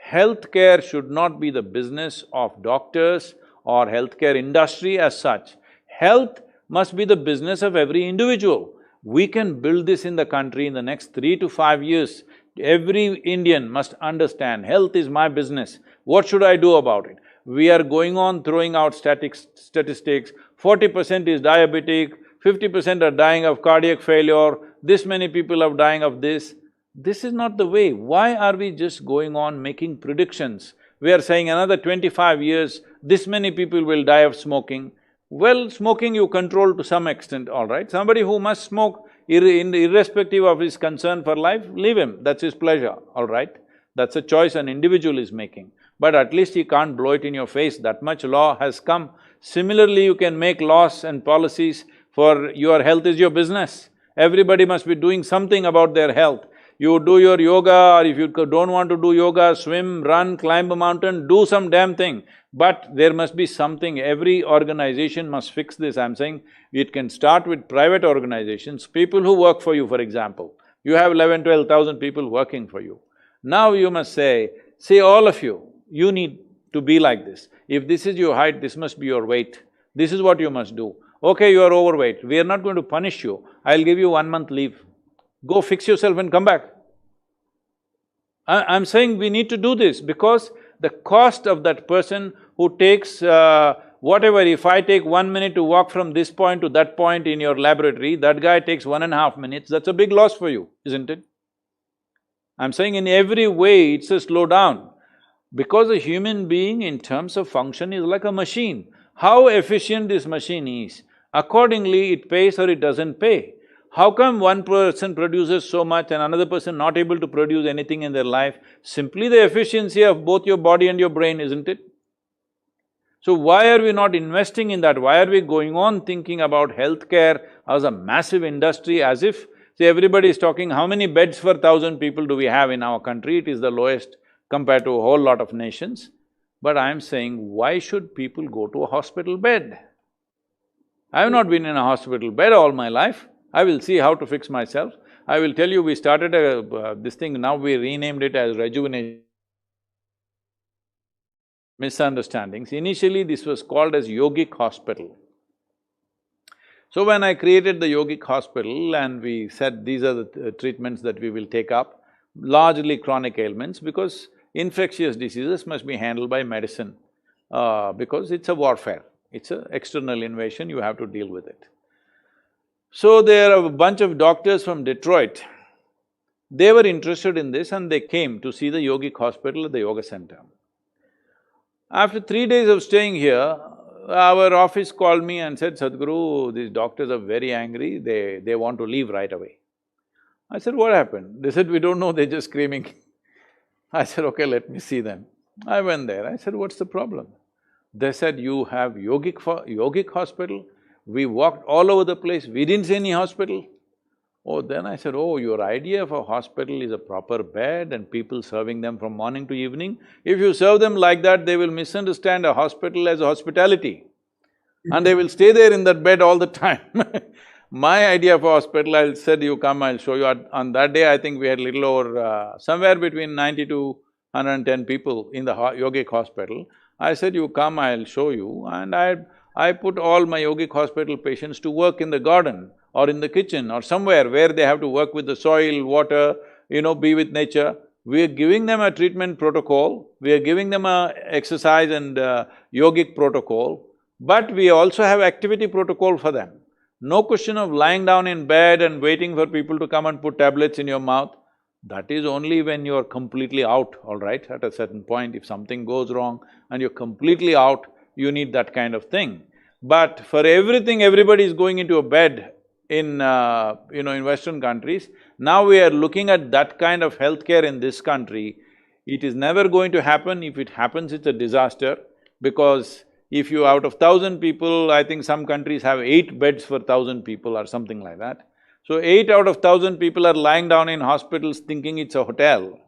Healthcare should not be the business of doctors or healthcare industry as such. Health must be the business of every individual. We can build this in the country in the next 3 to 5 years. Every Indian must understand, health is my business, what should I do about it? We are going on throwing out statistics, 40% is diabetic, 50% are dying of cardiac failure, this many people are dying of this. This is not the way. Why are we just going on making predictions? We are saying another 25 years, this many people will die of smoking. Well, smoking you control to some extent, all right. Somebody who must smoke, irrespective of his concern for life, leave him, that's his pleasure, all right. That's a choice an individual is making. But at least he can't blow it in your face, that much law has come. Similarly, you can make laws and policies for your health is your business. Everybody must be doing something about their health. You do your yoga, or if you don't want to do yoga, swim, run, climb a mountain, do some damn thing. But there must be something, every organization must fix this. I'm saying it can start with private organizations, people who work for you, for example. You have 11,000–12,000 people working for you. Now you must say, see all of you, you need to be like this. If this is your height, this must be your weight. This is what you must do. Okay, you are overweight, we are not going to punish you, I'll give you 1 month leave. Go fix yourself and come back. I'm saying we need to do this because the cost of that person who takes Whatever, if I take 1 minute to walk from this point to that point in your laboratory, that guy takes 1.5 minutes, that's a big loss for you, isn't it? I'm saying in every way it's a slowdown. Because a human being in terms of function is like a machine. How efficient this machine is, accordingly it pays or it doesn't pay. How come one person produces so much and another person not able to produce anything in their life? Simply the efficiency of both your body and your brain, isn't it? So why are we not investing in that? Why are we going on thinking about healthcare as a massive industry as if… See, everybody is talking how many beds per 1,000 people do we have in our country, it is the lowest compared to a whole lot of nations. But I'm saying, why should people go to a hospital bed? I have not been in a hospital bed all my life. I will see how to fix myself. I will tell you, we started this thing, now we renamed it as rejuvenation. Misunderstandings. Initially, this was called as yogic hospital. So when I created the yogic hospital and we said these are the treatments that we will take up, largely chronic ailments, because infectious diseases must be handled by medicine, because it's a warfare, it's an external invasion, you have to deal with it. So there are a bunch of doctors from Detroit, they were interested in this and they came to see the yogic hospital at the yoga center. After 3 days of staying here, our office called me and said, Sadhguru, these doctors are very angry, they want to leave right away. I said, what happened? They said, we don't know, they're just screaming. I said, okay, let me see them. I went there, I said, what's the problem? They said, you have yogic hospital? We walked all over the place, we didn't see any hospital. Oh, then I said, oh, your idea of a hospital is a proper bed and people serving them from morning to evening. If you serve them like that, they will misunderstand a hospital as a hospitality and they will stay there in that bed all the time. My idea of a hospital, I said, you come, I'll show you. On that day, I think we had little over… somewhere between 90 to 110 people in the yogic hospital. I said, you come, I'll show you, and I put all my yogic hospital patients to work in the garden or in the kitchen or somewhere where they have to work with the soil, water, be with nature. We are giving them a treatment protocol, we are giving them a exercise and yogic protocol, but we also have activity protocol for them. No question of lying down in bed and waiting for people to come and put tablets in your mouth. That is only when you're completely out, all right? At a certain point, if something goes wrong and you're completely out, you need that kind of thing. But for everything, everybody is going into a bed in in Western countries. Now we are looking at that kind of healthcare in this country. It is never going to happen. If it happens, it's a disaster, because if you… out of 1,000 people, I think some countries have 8 beds for 1,000 people or something like that. So 8 out of 1,000 people are lying down in hospitals thinking it's a hotel.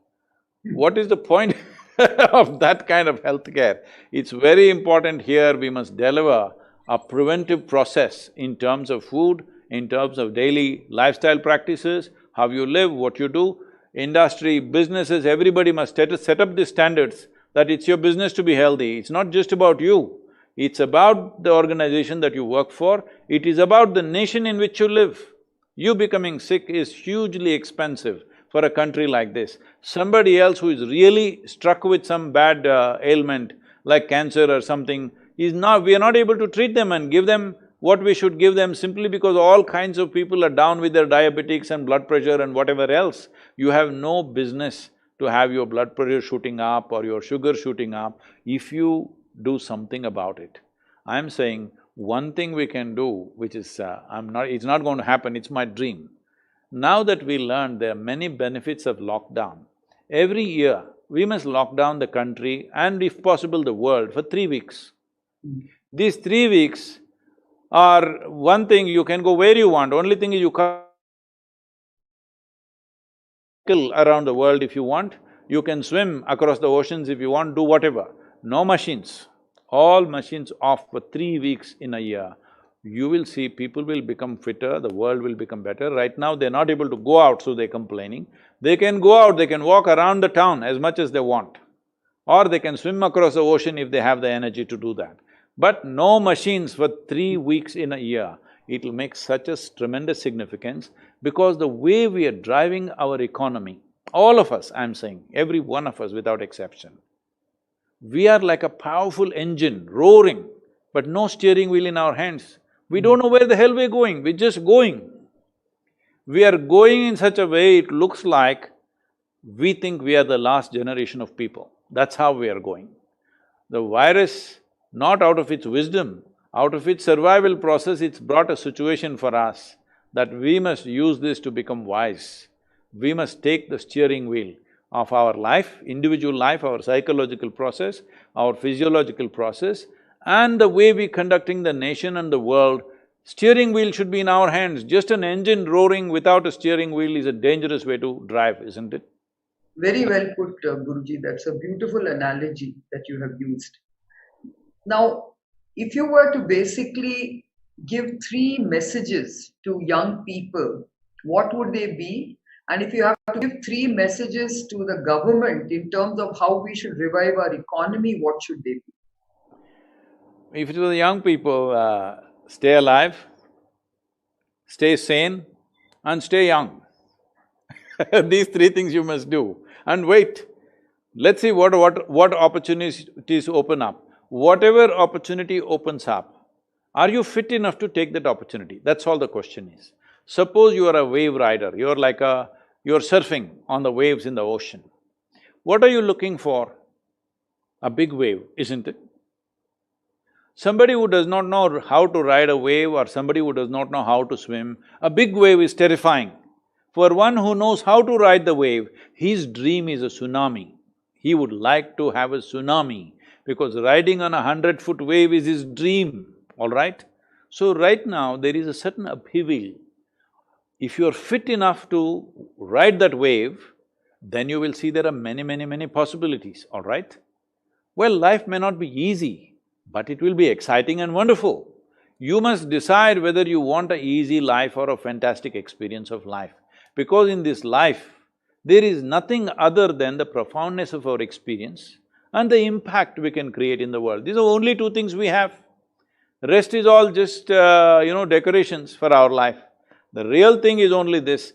What is the point of that kind of healthcare? It's very important here, we must deliver a preventive process in terms of food, in terms of daily lifestyle practices, how you live, what you do. Industry, businesses, everybody must set up these standards that it's your business to be healthy. It's not just about you, it's about the organization that you work for, it is about the nation in which you live. You becoming sick is hugely expensive for a country like this. Somebody else who is really struck with some bad ailment, like cancer or something, we are not able to treat them and give them what we should give them, simply because all kinds of people are down with their diabetics and blood pressure and whatever else. You have no business to have your blood pressure shooting up or your sugar shooting up if you do something about it. I'm saying one thing we can do, which is… it's not going to happen, it's my dream. Now that we learned there are many benefits of lockdown, every year we must lock down the country and if possible the world for 3 weeks. These 3 weeks are… one thing, you can go where you want, only thing is you can't around the world if you want, you can swim across the oceans if you want, do whatever. No machines, all machines off for 3 weeks in a year. You will see people will become fitter, the world will become better. Right now they're not able to go out, so they're complaining. They can go out, they can walk around the town as much as they want. Or they can swim across the ocean if they have the energy to do that. But no machines for 3 weeks in a year. It'll make such a tremendous significance, because the way we are driving our economy, all of us, I'm saying, every one of us without exception, we are like a powerful engine roaring. but no steering wheel in our hands. We don't know where the hell we're going, we're just going. We are going in such a way it looks like we think we are the last generation of people. That's how we are going. The virus, not out of its wisdom, out of its survival process, it's brought a situation for us that we must use this to become wise. We must take the steering wheel of our life, individual life, our psychological process, our physiological process, and the way we're conducting the nation and the world. Steering wheel should be in our hands. Just an engine roaring without a steering wheel is a dangerous way to drive, isn't it? Very well put, Guruji. That's a beautiful analogy that you have used. Now, if you were to basically give three messages to young people, what would they be? And if you have to give three messages to the government in terms of how we should revive our economy, what should they be? If it was young people, stay alive, stay sane, and stay young. These three things you must do. And wait, let's see what opportunities open up. Whatever opportunity opens up, are you fit enough to take that opportunity? That's all the question is. Suppose you are a wave rider, you're surfing on the waves in the ocean. What are you looking for? A big wave, isn't it? Somebody who does not know how to ride a wave or somebody who does not know how to swim, a big wave is terrifying. For one who knows how to ride the wave, his dream is a tsunami. He would like to have a tsunami because riding on a 100-foot wave is his dream, all right? So right now, there is a certain upheaval. If you're fit enough to ride that wave, then you will see there are many possibilities, all right? Well, life may not be easy, but it will be exciting and wonderful. You must decide whether you want an easy life or a fantastic experience of life. Because in this life, there is nothing other than the profoundness of our experience and the impact we can create in the world. These are only two things we have. Rest is all just, decorations for our life. The real thing is only this,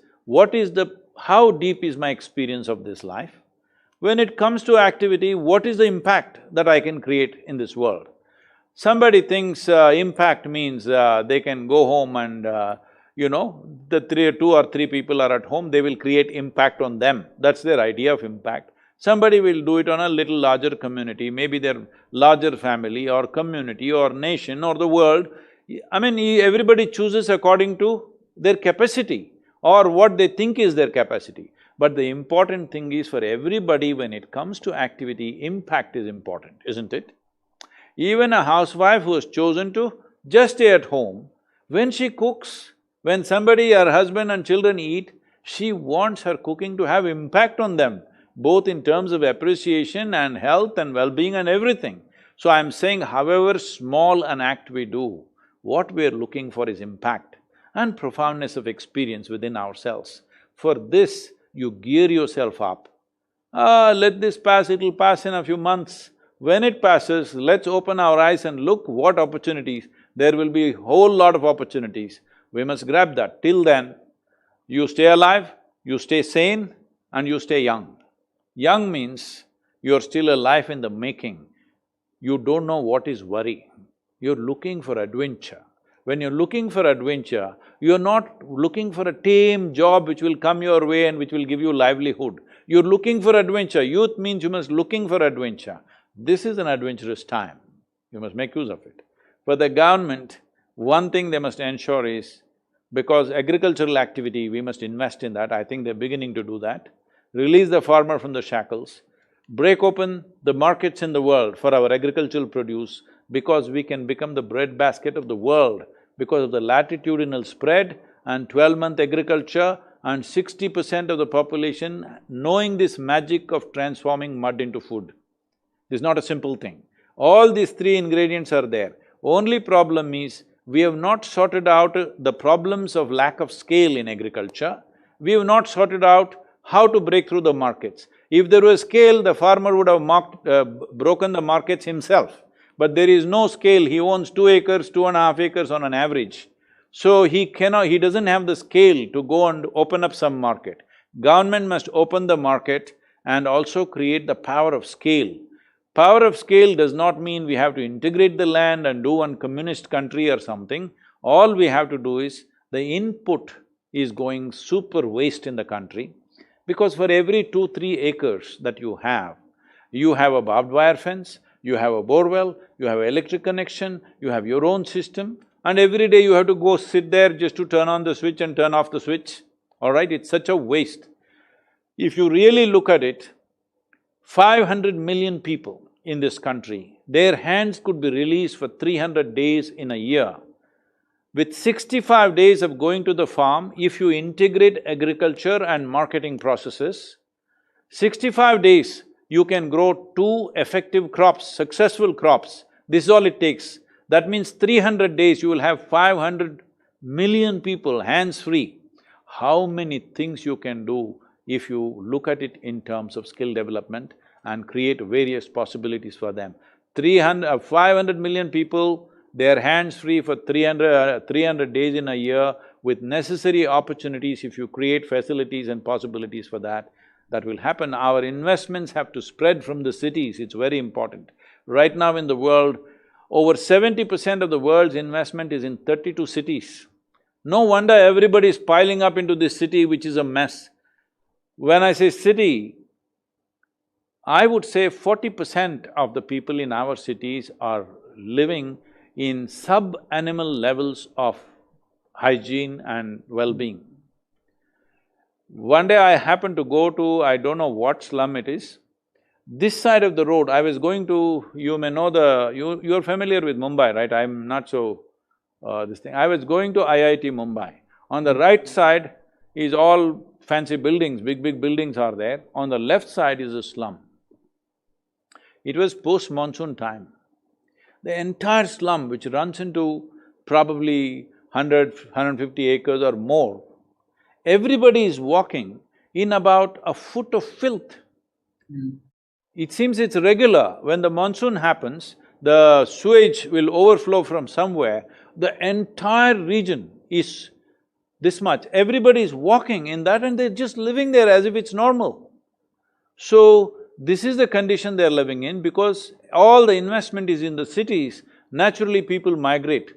how deep is my experience of this life? When it comes to activity, what is the impact that I can create in this world? Somebody thinks impact means they can go home and two or three people are at home, they will create impact on them. That's their idea of impact. Somebody will do it on a little larger community, maybe their larger family or community or nation or the world. I mean, everybody chooses according to their capacity or what they think is their capacity. But the important thing is for everybody, when it comes to activity, impact is important, isn't it? Even a housewife who has chosen to just stay at home, when she cooks, when somebody, her husband and children eat, she wants her cooking to have impact on them, both in terms of appreciation and health and well-being and everything. So I'm saying however small an act we do, what we're looking for is impact and profoundness of experience within ourselves. For this, you gear yourself up. Let this pass, it'll pass in a few months. When it passes, let's open our eyes and look what opportunities. There will be a whole lot of opportunities. We must grab that. Till then, you stay alive, you stay sane, and you stay young. Young means you're still a life in the making. You don't know what is worry. You're looking for adventure. When you're looking for adventure, you're not looking for a tame job which will come your way and which will give you livelihood. You're looking for adventure. Youth means you must looking for adventure. This is an adventurous time. You must make use of it. For the government, one thing they must ensure is, because agricultural activity, we must invest in that, I think they're beginning to do that. Release the farmer from the shackles, break open the markets in the world for our agricultural produce, because we can become the breadbasket of the world because of the latitudinal spread and 12-month agriculture and 60% of the population knowing this magic of transforming mud into food. This is not a simple thing. All these three ingredients are there. Only problem is, we have not sorted out the problems of lack of scale in agriculture. We have not sorted out how to break through the markets. If there was scale, the farmer would have broken the markets himself. But there is no scale, he owns 2 acres, 2.5 acres on an average. So he doesn't have the scale to go and open up some market. Government must open the market and also create the power of scale. Power of scale does not mean we have to integrate the land and do one communist country or something. All we have to do is, the input is going super waste in the country, because for every 2-3 acres that you have a barbed wire fence, you have a borewell, you have electric connection, you have your own system, and every day you have to go sit there just to turn on the switch and turn off the switch, all right? It's such a waste. If you really look at it, 500 million people in this country, their hands could be released for 300 days in a year. With 65 days of going to the farm, if you integrate agriculture and marketing processes, 65 days you can grow 2 effective crops, successful crops. This is all it takes. That means 300 days you will have 500 million people hands-free. How many things you can do if you look at it in terms of skill development and create various possibilities for them. 500 million people, their hands free for 300 days in a year with necessary opportunities. If you create facilities and possibilities for that, that will happen. Our investments have to spread from the cities, it's very important. Right now in the world, over 70% of the world's investment is in 32 cities. No wonder everybody is piling up into this city, which is a mess. When I say city, I would say 40% of the people in our cities are living in sub-animal levels of hygiene and well-being. One day I happened to go to, I don't know what slum it is. This side of the road, I was going to… you may know you're familiar with Mumbai, right? I'm not so… this thing. I was going to IIT Mumbai. On the right side is all fancy buildings, big buildings are there. On the left side is a slum. It was post-monsoon time. The entire slum, which runs into probably 150 acres or more, everybody is walking in about a foot of filth. It seems it's regular. When the monsoon happens, the sewage will overflow from somewhere, the entire region is this much. Everybody is walking in that and they're just living there as if it's normal. So, this is the condition they're living in because all the investment is in the cities, naturally people migrate.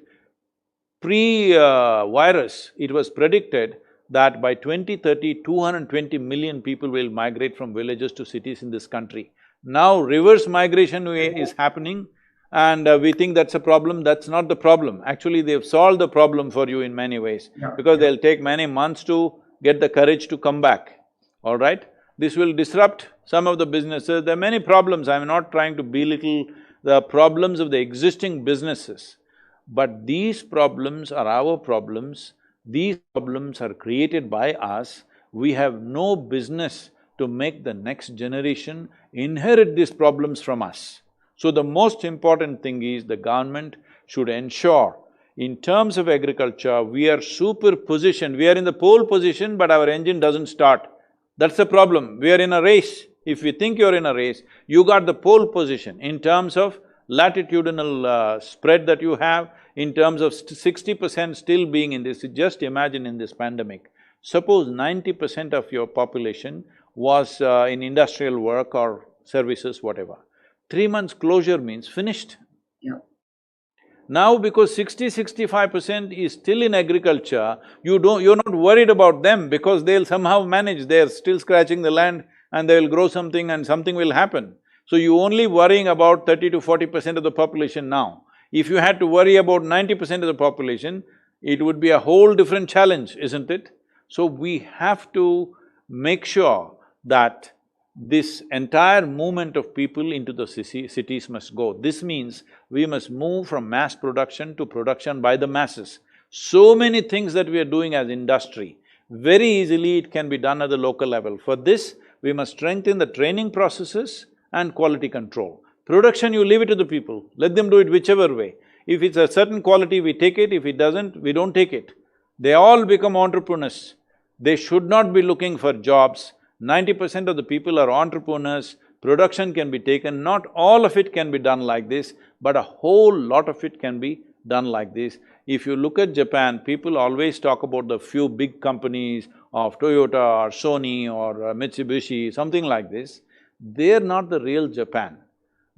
Pre-virus, it was predicted that by 2030, 220 million people will migrate from villages to cities in this country. Now reverse migration is happening and we think that's a problem. That's not the problem. Actually, they've solved the problem for you in many ways, because they'll take many months to get the courage to come back, all right? This will disrupt some of the businesses. There are many problems. I'm not trying to belittle the problems of the existing businesses, but these problems are our problems. These problems are created by us. We have no business to make the next generation inherit these problems from us. So the most important thing is the government should ensure, in terms of agriculture, we are super positioned. We are in the pole position, but our engine doesn't start. That's the problem. We are in a race. If you think you're in a race, you got the pole position in terms of latitudinal spread that you have, in terms of 60% still being in this. Just imagine in this pandemic, suppose 90% of your population was in industrial work or services, whatever. 3 months closure means finished. Now because 65% is still in agriculture, you're not worried about them because they'll somehow manage, they're still scratching the land and they'll grow something and something will happen. So you only worrying about 30 to 40% of the population now. If you had to worry about 90% of the population, it would be a whole different challenge, isn't it? So we have to make sure that this entire movement of people into the cities must go. This means we must move from mass production to production by the masses. So many things that we are doing as industry, very easily it can be done at the local level. For this, we must strengthen the training processes and quality control. Production, you leave it to the people, let them do it whichever way. If it's a certain quality, we take it, if it doesn't, we don't take it. They all become entrepreneurs. They should not be looking for jobs. 90% of the people are entrepreneurs, production can be taken, not all of it can be done like this, but a whole lot of it can be done like this. If you look at Japan, people always talk about the few big companies of Toyota or Sony or Mitsubishi, something like this. They're not the real Japan.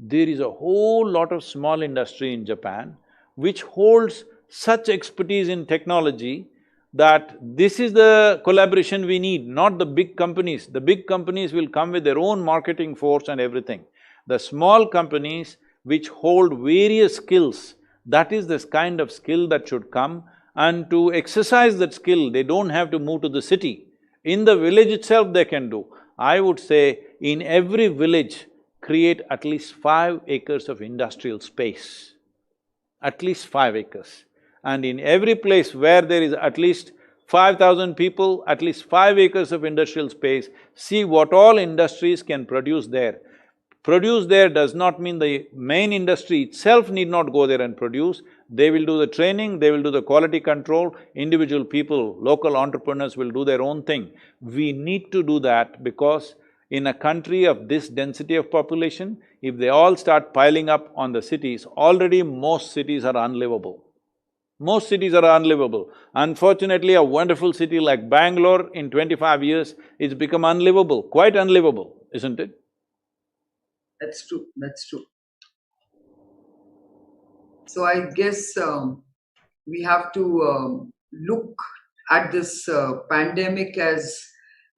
There is a whole lot of small industry in Japan which holds such expertise in technology that this is the collaboration we need, not the big companies. The big companies will come with their own marketing force and everything. The small companies which hold various skills, that is this kind of skill that should come, and to exercise that skill, they don't have to move to the city. In the village itself they can do. I would say in every village, create at least 5 acres of industrial space, at least 5 acres. And in every place where there is at least 5,000 people, at least 5 acres of industrial space, see what all industries can produce there. Produce there does not mean the main industry itself need not go there and produce. They will do the training, they will do the quality control, individual people, local entrepreneurs will do their own thing. We need to do that because in a country of this density of population, if they all start piling up on the cities, already most cities are unlivable. Most cities are unlivable. Unfortunately, a wonderful city like Bangalore in 25 years, it's become unlivable, quite unlivable, isn't it? That's true, that's true. So I guess we have to look at this pandemic as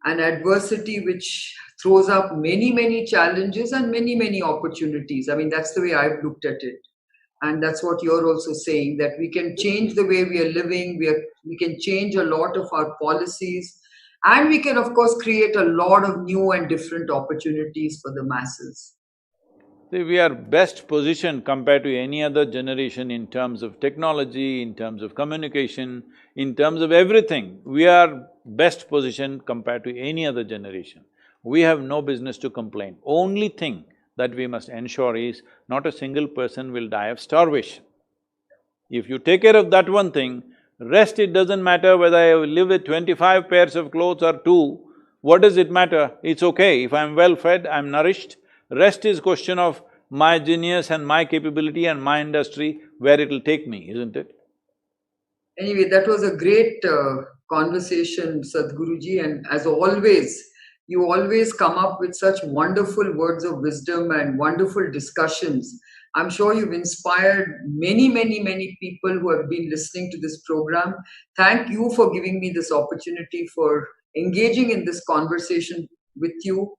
an adversity which throws up many, many challenges and many, many opportunities. I mean, that's the way I've looked at it. And that's what you're also saying, that we can change the way we are living, we can change a lot of our policies, and we can, of course, create a lot of new and different opportunities for the masses. See, we are best positioned compared to any other generation in terms of technology, in terms of communication, in terms of everything. We are best positioned compared to any other generation. We have no business to complain. Only thing that we must ensure is not a single person will die of starvation. If you take care of that one thing, rest it doesn't matter whether I live with 25 pairs of clothes or two, what does it matter? It's okay, if I'm well fed, I'm nourished. Rest is question of my genius and my capability and my industry, where it'll take me, isn't it? Anyway, that was a great conversation, Sadhguruji, and as always, you always come up with such wonderful words of wisdom and wonderful discussions. I'm sure you've inspired many, many, many people who have been listening to this program. Thank you for giving me this opportunity for engaging in this conversation with you.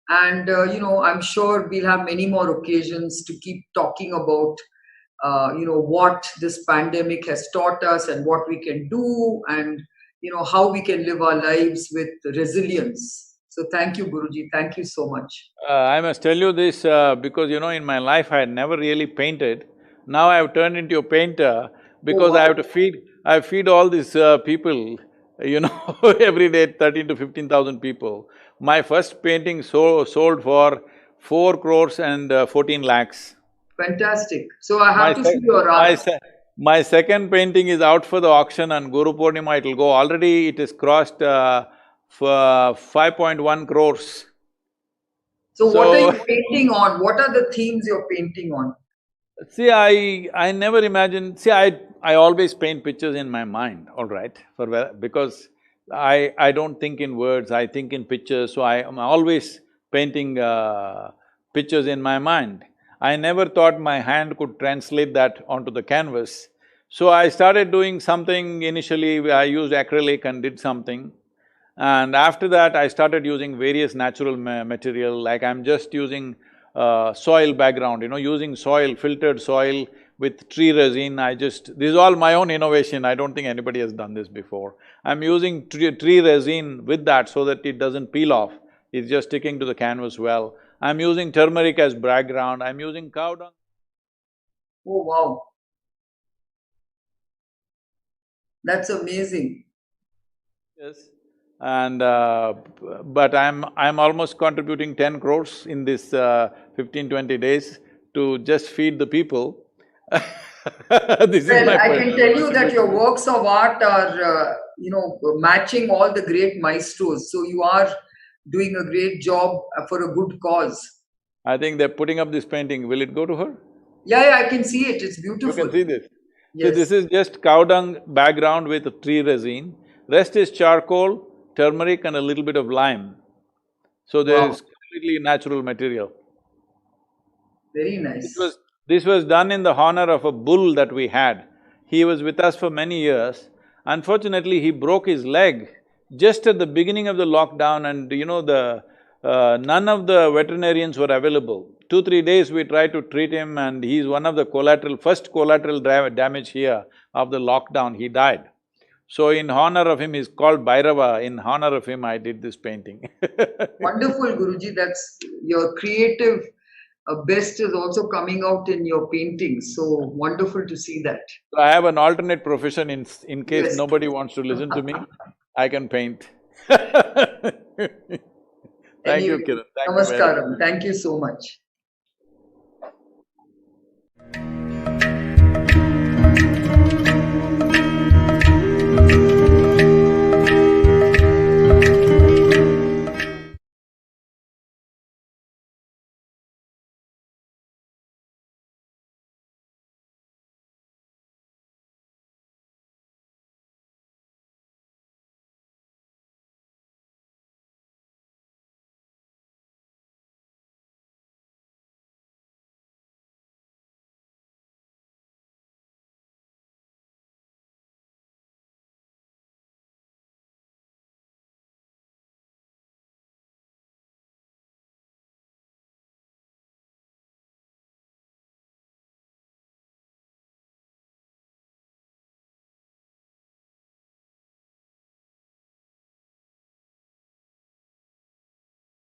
And, I'm sure we'll have many more occasions to keep talking about what this pandemic has taught us and what we can do, and how we can live our lives with resilience. So thank you, Guruji. Thank you so much. I must tell you this because in my life I had never really painted. Now I have turned into a painter because Oh, I wow. have to feed all these people, every day 13 to 15,000 people. My first painting sold for 4 crores and 14 lakhs. Fantastic. So I My have to see sec… your art. my second painting is out for the auction on Guru Purnima, it'll go. Already it has crossed for 5.1 crores. So what are So, you painting on? What are the themes you're painting on? see, I never imagined… See, I always paint pictures in my mind, all right, because I don't think in words, I think in pictures, so I am always painting pictures in my mind. I never thought my hand could translate that onto the canvas. So I started doing something. Initially, I used acrylic and did something. And after that, I started using various natural material, like I'm just using soil background, using soil, filtered soil with tree resin. This is all my own innovation, I don't think anybody has done this before. I'm using tree resin with that so that it doesn't peel off, it's just sticking to the canvas well. I'm using turmeric as background, I'm using cow dung. Oh, wow. That's amazing. Yes. And but I'm almost contributing 10 crores in this 15-20 days to just feed the people. This is Well, my I can personal tell you that your contribution. works of art are, matching all the great maestros. So you are doing a great job for a good cause. I think they're putting up this painting. Will it go to her? Yeah, yeah, I can see it. It's You can beautiful. see this. See, Yes. this is just cow dung background with tree resin. Rest is charcoal, turmeric and a little bit of lime. So there Wow. is completely natural material. Very This nice. was… this was done in the honor of a bull that we had. He was with us for many years. Unfortunately, he broke his leg just at the beginning of the lockdown, and none of the veterinarians were available. 2-3 days we tried to treat him, and he's one of the first collateral damage here of the lockdown, he died. So in honor of him, he's called Bhairava, in honor of him I did this painting. Wonderful, Guruji. That's your creative best is also coming out in your paintings. So wonderful to see that. So I have an alternate profession in case Yes. nobody wants to listen to me, I can paint. Thank you, Anyway, Kiran. Thank you very much. namaskaram. Thank you so much.